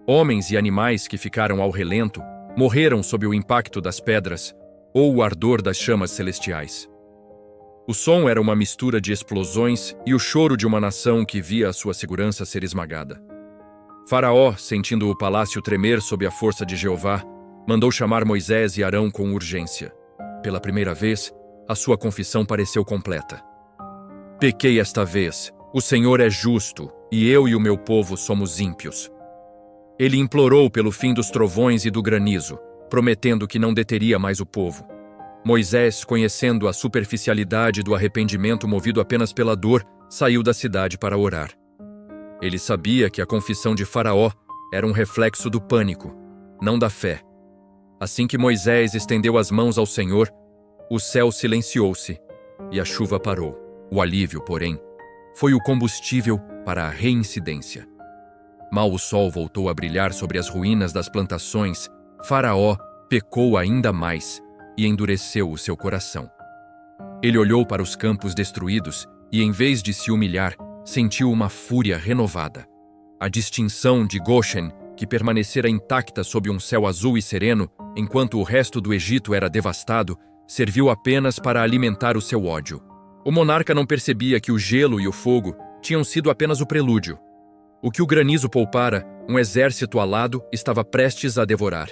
Homens e animais que ficaram ao relento morreram sob o impacto das pedras ou o ardor das chamas celestiais. O som era uma mistura de explosões e o choro de uma nação que via a sua segurança ser esmagada. Faraó, sentindo o palácio tremer sob a força de Jeová, mandou chamar Moisés e Arão com urgência. Pela primeira vez, a sua confissão pareceu completa. Pequei esta vez, o Senhor é justo, e eu e o meu povo somos ímpios. Ele implorou pelo fim dos trovões e do granizo, prometendo que não deteria mais o povo. Moisés, conhecendo a superficialidade do arrependimento movido apenas pela dor, saiu da cidade para orar. Ele sabia que a confissão de Faraó era um reflexo do pânico, não da fé. Assim que Moisés estendeu as mãos ao Senhor, o céu silenciou-se e a chuva parou. O alívio, porém, foi o combustível para a reincidência. Mal o sol voltou a brilhar sobre as ruínas das plantações, Faraó pecou ainda mais e endureceu o seu coração. Ele olhou para os campos destruídos e, em vez de se humilhar, sentiu uma fúria renovada. A distinção de Goshen, que permanecera intacta sob um céu azul e sereno, enquanto o resto do Egito era devastado, serviu apenas para alimentar o seu ódio. O monarca não percebia que o gelo e o fogo tinham sido apenas o prelúdio. O que o granizo poupara, um exército alado, estava prestes a devorar.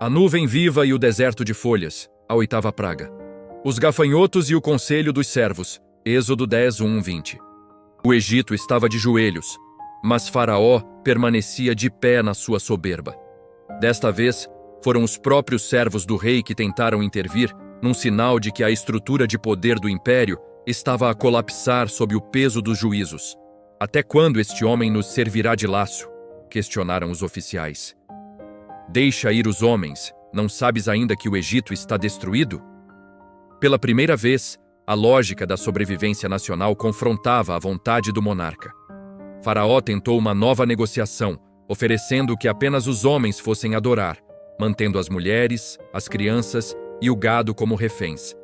A nuvem viva e o deserto de folhas, a oitava praga. Os gafanhotos e o conselho dos servos, Êxodo 10, 1-20. O Egito estava de joelhos, mas Faraó permanecia de pé na sua soberba. Desta vez, foram os próprios servos do rei que tentaram intervir, num sinal de que a estrutura de poder do império estava a colapsar sob o peso dos juízos. Até quando este homem nos servirá de laço? Questionaram os oficiais. Deixa ir os homens, não sabes ainda que o Egito está destruído? Pela primeira vez, a lógica da sobrevivência nacional confrontava a vontade do monarca. Faraó tentou uma nova negociação, oferecendo que apenas os homens fossem adorar, mantendo as mulheres, as crianças e o gado como reféns.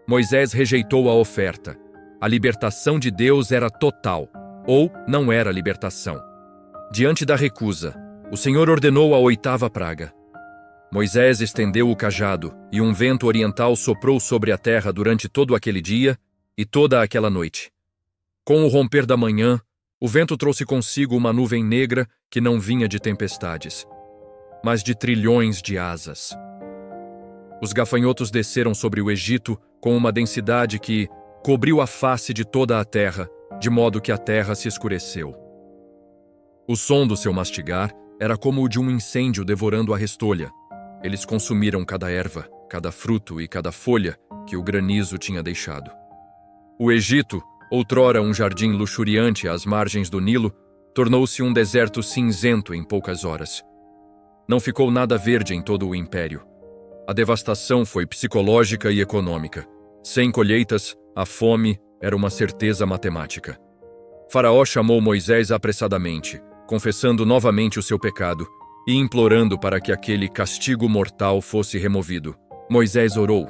Moisés rejeitou a oferta. A libertação de Deus era total, ou não era libertação. Diante da recusa, o Senhor ordenou a oitava praga. Moisés estendeu o cajado, e um vento oriental soprou sobre a terra durante todo aquele dia e toda aquela noite. Com o romper da manhã, o vento trouxe consigo uma nuvem negra que não vinha de tempestades, mas de trilhões de asas. Os gafanhotos desceram sobre o Egito com uma densidade que cobriu a face de toda a terra, de modo que a terra se escureceu. O som do seu mastigar era como o de um incêndio devorando a restolha. Eles consumiram cada erva, cada fruto e cada folha que o granizo tinha deixado. O Egito, outrora um jardim luxuriante às margens do Nilo, tornou-se um deserto cinzento em poucas horas. Não ficou nada verde em todo o império. A devastação foi psicológica e econômica. Sem colheitas, a fome era uma certeza matemática. Faraó chamou Moisés apressadamente, confessando novamente o seu pecado e implorando para que aquele castigo mortal fosse removido. Moisés orou,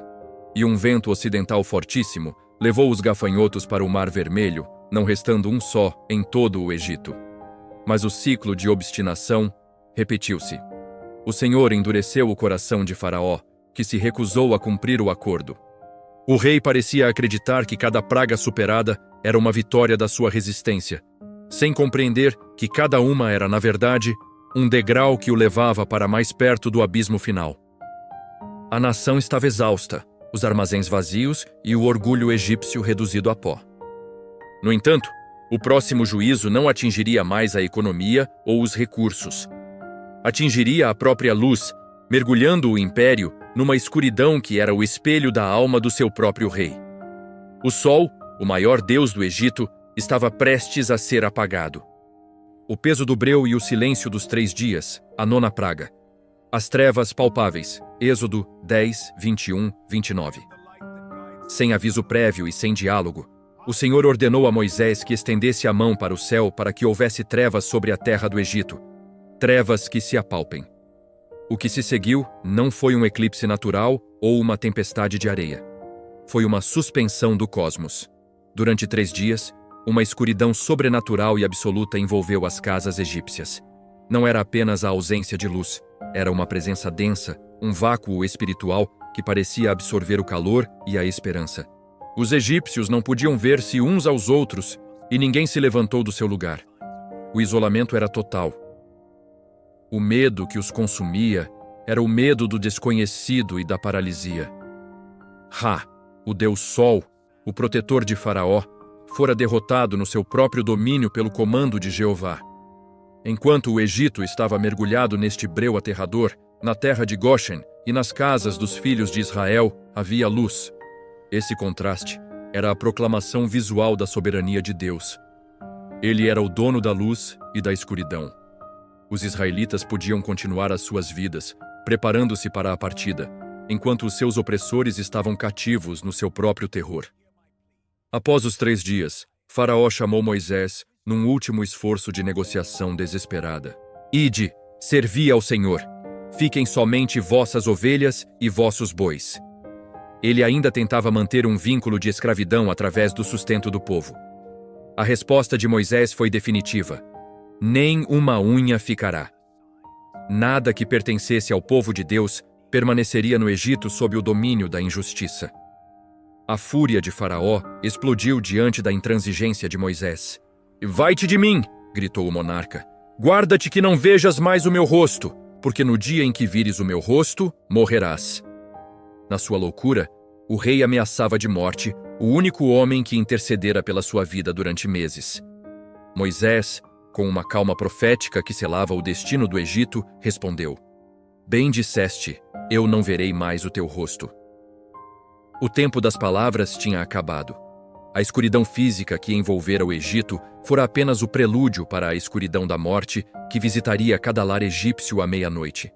e um vento ocidental fortíssimo levou os gafanhotos para o Mar Vermelho, não restando um só em todo o Egito. Mas o ciclo de obstinação repetiu-se. O Senhor endureceu o coração de Faraó, que se recusou a cumprir o acordo. O rei parecia acreditar que cada praga superada era uma vitória da sua resistência, sem compreender que cada uma era, na verdade, um degrau que o levava para mais perto do abismo final. A nação estava exausta, os armazéns vazios e o orgulho egípcio reduzido a pó. No entanto, o próximo juízo não atingiria mais a economia ou os recursos. Atingiria a própria luz, mergulhando o império numa escuridão que era o espelho da alma do seu próprio rei. O sol, o maior deus do Egito, estava prestes a ser apagado. O peso do breu e o silêncio dos 3 dias, a nona praga. As trevas palpáveis, Êxodo 10, 21, 29. Sem aviso prévio e sem diálogo, o Senhor ordenou a Moisés que estendesse a mão para o céu para que houvesse trevas sobre a terra do Egito, trevas que se apalpem. O que se seguiu não foi um eclipse natural ou uma tempestade de areia. Foi uma suspensão do cosmos. Durante 3 dias, uma escuridão sobrenatural e absoluta envolveu as casas egípcias. Não era apenas a ausência de luz, era uma presença densa, um vácuo espiritual que parecia absorver o calor e a esperança. Os egípcios não podiam ver-se uns aos outros e ninguém se levantou do seu lugar. O isolamento era total. O medo que os consumia era o medo do desconhecido e da paralisia. Ra, o deus Sol, o protetor de Faraó, fora derrotado no seu próprio domínio pelo comando de Jeová. Enquanto o Egito estava mergulhado neste breu aterrador, Na terra de Goshen e nas casas dos filhos de Israel havia luz. Esse contraste era a proclamação visual da soberania de Deus. Ele era o dono da luz e da escuridão. Os israelitas podiam continuar as suas vidas, preparando-se para a partida, enquanto os seus opressores estavam cativos no seu próprio terror. Após os 3 dias, Faraó chamou Moisés num último esforço de negociação desesperada. Ide, servi ao Senhor. Fiquem somente vossas ovelhas e vossos bois. Ele ainda tentava manter um vínculo de escravidão através do sustento do povo. A resposta de Moisés foi definitiva. Nem uma unha ficará. Nada que pertencesse ao povo de Deus permaneceria no Egito sob o domínio da injustiça. A fúria de Faraó explodiu diante da intransigência de Moisés. Vai-te de mim, gritou o monarca. Guarda-te que não vejas mais o meu rosto, porque no dia em que vires o meu rosto, morrerás. Na sua loucura, o rei ameaçava de morte o único homem que intercedera pela sua vida durante meses. Moisés, com uma calma profética que selava o destino do Egito, respondeu: Bem disseste, eu não verei mais o teu rosto. O tempo das palavras tinha acabado. A escuridão física que envolvera o Egito fora apenas o prelúdio para a escuridão da morte que visitaria cada lar egípcio à meia-noite.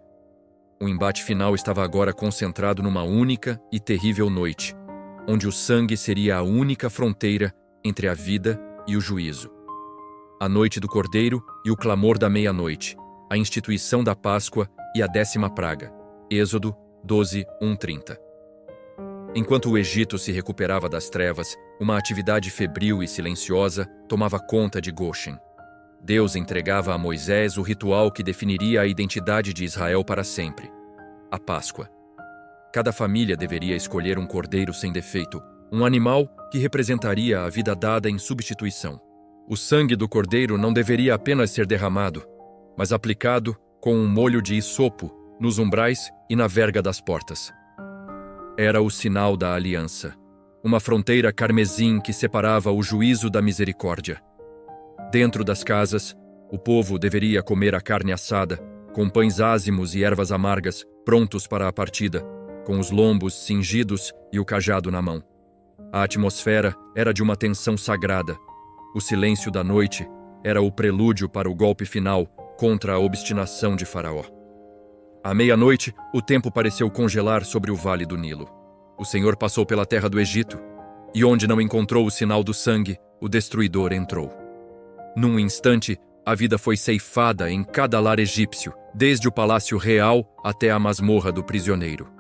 O embate final estava agora concentrado numa única e terrível noite, onde o sangue seria a única fronteira entre a vida e o juízo. A noite do Cordeiro e o clamor da meia-noite, a instituição da Páscoa e a 10ª praga. Êxodo 12, 1-30. Enquanto o Egito se recuperava das trevas, uma atividade febril e silenciosa tomava conta de Goshen. Deus entregava a Moisés o ritual que definiria a identidade de Israel para sempre: a Páscoa. Cada família deveria escolher um cordeiro sem defeito, um animal que representaria a vida dada em substituição. O sangue do cordeiro não deveria apenas ser derramado, mas aplicado com um molho de hisopo nos umbrais e na verga das portas. Era o sinal da aliança, uma fronteira carmesim que separava o juízo da misericórdia. Dentro das casas, o povo deveria comer a carne assada, com pães ázimos e ervas amargas, prontos para a partida, com os lombos cingidos e o cajado na mão. A atmosfera era de uma tensão sagrada. O silêncio da noite era o prelúdio para o golpe final contra a obstinação de Faraó. À meia-noite, o tempo pareceu congelar sobre o vale do Nilo. O Senhor passou pela terra do Egito, e onde não encontrou o sinal do sangue, o destruidor entrou. Num instante, a vida foi ceifada em cada lar egípcio, desde o palácio real até a masmorra do prisioneiro.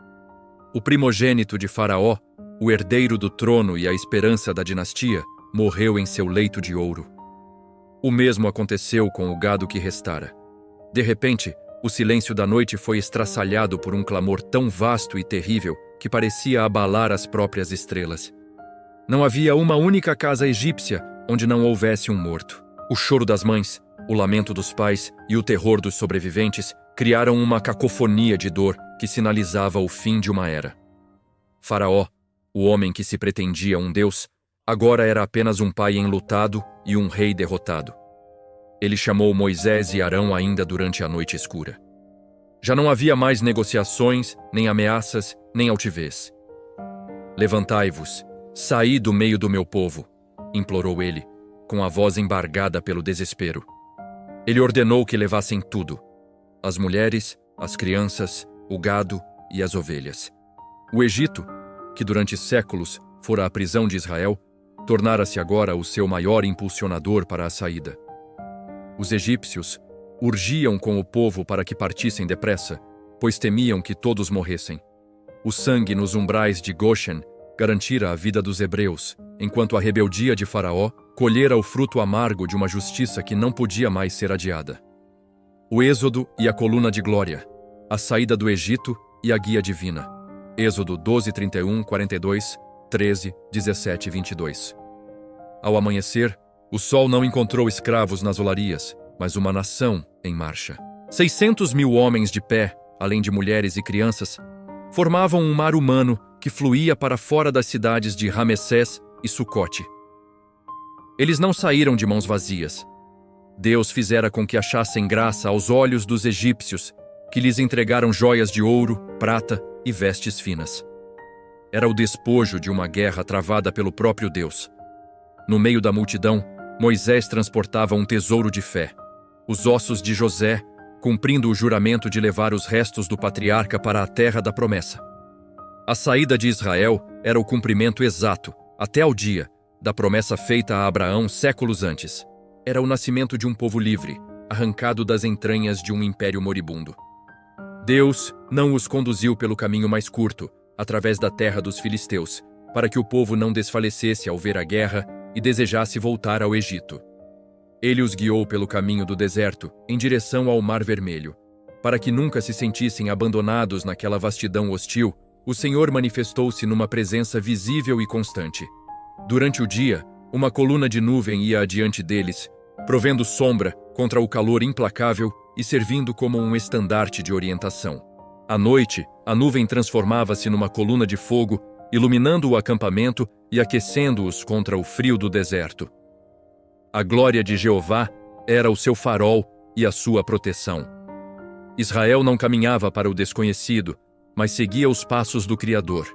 O primogênito de Faraó, o herdeiro do trono e a esperança da dinastia, morreu em seu leito de ouro. O mesmo aconteceu com o gado que restara. De repente, o silêncio da noite foi estraçalhado por um clamor tão vasto e terrível que parecia abalar as próprias estrelas. Não havia uma única casa egípcia onde não houvesse um morto. O choro das mães, o lamento dos pais e o terror dos sobreviventes criaram uma cacofonia de dor que sinalizava o fim de uma era. Faraó, o homem que se pretendia um deus, agora era apenas um pai enlutado e um rei derrotado. Ele chamou Moisés e Arão ainda durante a noite escura. Já não havia mais negociações, nem ameaças, nem altivez. Levantai-vos, saí do meio do meu povo, implorou ele, com a voz embargada pelo desespero. Ele ordenou que levassem tudo: as mulheres, as crianças, o gado e as ovelhas. O Egito, que durante séculos fora a prisão de Israel, tornara-se agora o seu maior impulsionador para a saída. Os egípcios urgiam com o povo para que partissem depressa, pois temiam que todos morressem. O sangue nos umbrais de Goshen garantira a vida dos hebreus, enquanto a rebeldia de Faraó colhera o fruto amargo de uma justiça que não podia mais ser adiada. O Êxodo e a coluna de glória, a saída do Egito e a guia divina. Êxodo 12, 31, 42, 13, 17 e 22. Ao amanhecer, o sol não encontrou escravos nas olarias, mas uma nação em marcha. 600 mil homens de pé, além de mulheres e crianças, formavam um mar humano que fluía para fora das cidades de Ramessés e Sucote. Eles não saíram de mãos vazias. Deus fizera com que achassem graça aos olhos dos egípcios, que lhes entregaram joias de ouro, prata e vestes finas. Era o despojo de uma guerra travada pelo próprio Deus. No meio da multidão, Moisés transportava um tesouro de fé, os ossos de José, cumprindo o juramento de levar os restos do patriarca para a terra da promessa. A saída de Israel era o cumprimento exato, até ao dia, da promessa feita a Abraão séculos antes. Era o nascimento de um povo livre, arrancado das entranhas de um império moribundo. Deus não os conduziu pelo caminho mais curto, através da terra dos filisteus, para que o povo não desfalecesse ao ver a guerra e desejasse voltar ao Egito. Ele os guiou pelo caminho do deserto, em direção ao Mar Vermelho. Para que nunca se sentissem abandonados naquela vastidão hostil, o Senhor manifestou-se numa presença visível e constante. Durante o dia, uma coluna de nuvem ia adiante deles, provendo sombra contra o calor implacável e servindo como um estandarte de orientação. À noite, a nuvem transformava-se numa coluna de fogo, iluminando o acampamento e aquecendo-os contra o frio do deserto. A glória de Jeová era o seu farol e a sua proteção. Israel não caminhava para o desconhecido, mas seguia os passos do Criador.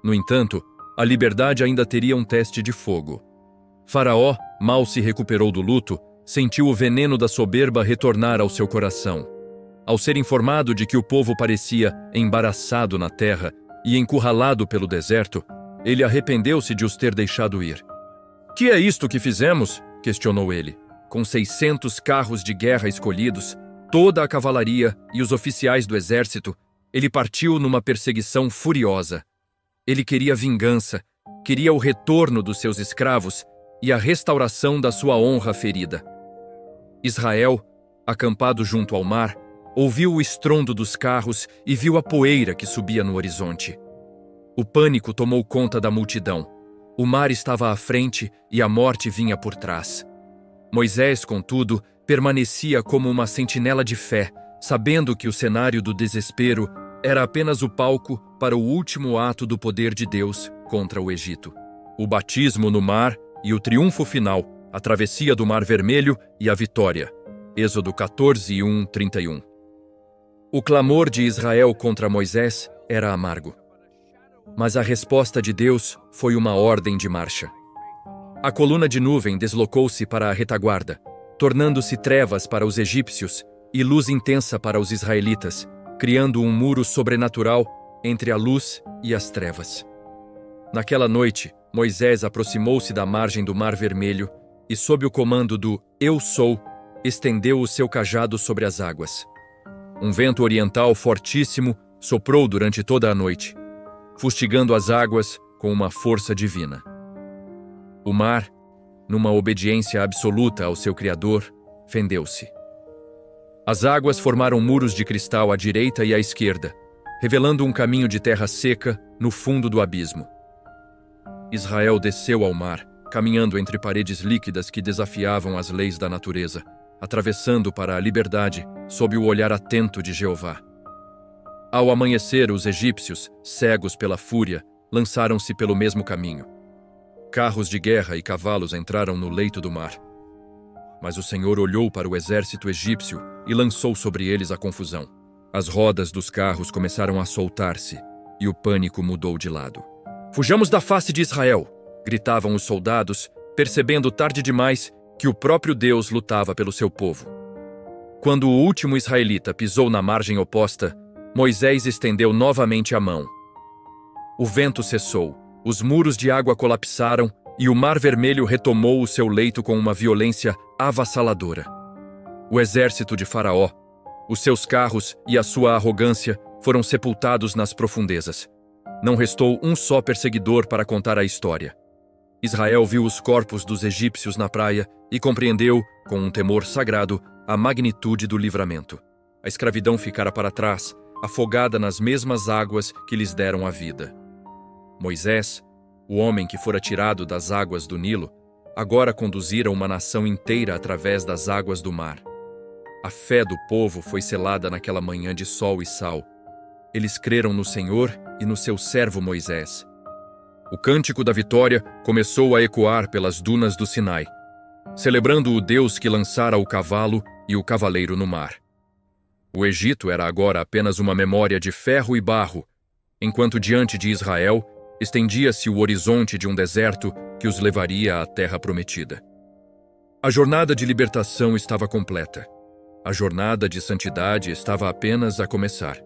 No entanto, a liberdade ainda teria um teste de fogo. Faraó, mal se recuperou do luto, sentiu o veneno da soberba retornar ao seu coração. Ao ser informado de que o povo parecia embaraçado na terra e encurralado pelo deserto, ele arrependeu-se de os ter deixado ir. "Que é isto que fizemos?" questionou ele. Com 600 carros de guerra escolhidos, toda a cavalaria e os oficiais do exército, ele partiu numa perseguição furiosa. Ele queria vingança, queria o retorno dos seus escravos e a restauração da sua honra ferida. Israel, acampado junto ao mar, ouviu o estrondo dos carros e viu a poeira que subia no horizonte. O pânico tomou conta da multidão. O mar estava à frente e a morte vinha por trás. Moisés, contudo, permanecia como uma sentinela de fé, sabendo que o cenário do desespero era apenas o palco para o último ato do poder de Deus contra o Egito. O batismo no mar e o triunfo final, a travessia do Mar Vermelho e a vitória. Êxodo 14, 1-31. O clamor de Israel contra Moisés era amargo. Mas a resposta de Deus foi uma ordem de marcha. A coluna de nuvem deslocou-se para a retaguarda, tornando-se trevas para os egípcios e luz intensa para os israelitas, criando um muro sobrenatural entre a luz e as trevas. Naquela noite, Moisés aproximou-se da margem do Mar Vermelho e, sob o comando do Eu Sou, estendeu o seu cajado sobre as águas. Um vento oriental fortíssimo soprou durante toda a noite, fustigando as águas com uma força divina. O mar, numa obediência absoluta ao seu Criador, fendeu-se. As águas formaram muros de cristal à direita e à esquerda, revelando um caminho de terra seca no fundo do abismo. Israel desceu ao mar, caminhando entre paredes líquidas que desafiavam as leis da natureza, atravessando para a liberdade sob o olhar atento de Jeová. Ao amanhecer, os egípcios, cegos pela fúria, lançaram-se pelo mesmo caminho. Carros de guerra e cavalos entraram no leito do mar. Mas o Senhor olhou para o exército egípcio e lançou sobre eles a confusão. As rodas dos carros começaram a soltar-se e o pânico mudou de lado. "Fujamos da face de Israel!" gritavam os soldados, percebendo tarde demais que o próprio Deus lutava pelo seu povo. Quando o último israelita pisou na margem oposta, Moisés estendeu novamente a mão. O vento cessou, os muros de água colapsaram e o Mar Vermelho retomou o seu leito com uma violência avassaladora. O exército de Faraó, os seus carros e a sua arrogância foram sepultados nas profundezas. Não restou um só perseguidor para contar a história. Israel viu os corpos dos egípcios na praia e compreendeu, com um temor sagrado, a magnitude do livramento. A escravidão ficara para trás, afogada nas mesmas águas que lhes deram a vida. Moisés, o homem que fora tirado das águas do Nilo, agora conduzira uma nação inteira através das águas do mar. A fé do povo foi selada naquela manhã de sol e sal. Eles creram no Senhor e no seu servo Moisés. O cântico da vitória começou a ecoar pelas dunas do Sinai, celebrando o Deus que lançara o cavalo e o cavaleiro no mar. O Egito era agora apenas uma memória de ferro e barro, enquanto diante de Israel estendia-se o horizonte de um deserto que os levaria à terra prometida. A jornada de libertação estava completa. A jornada de santidade estava apenas a começar.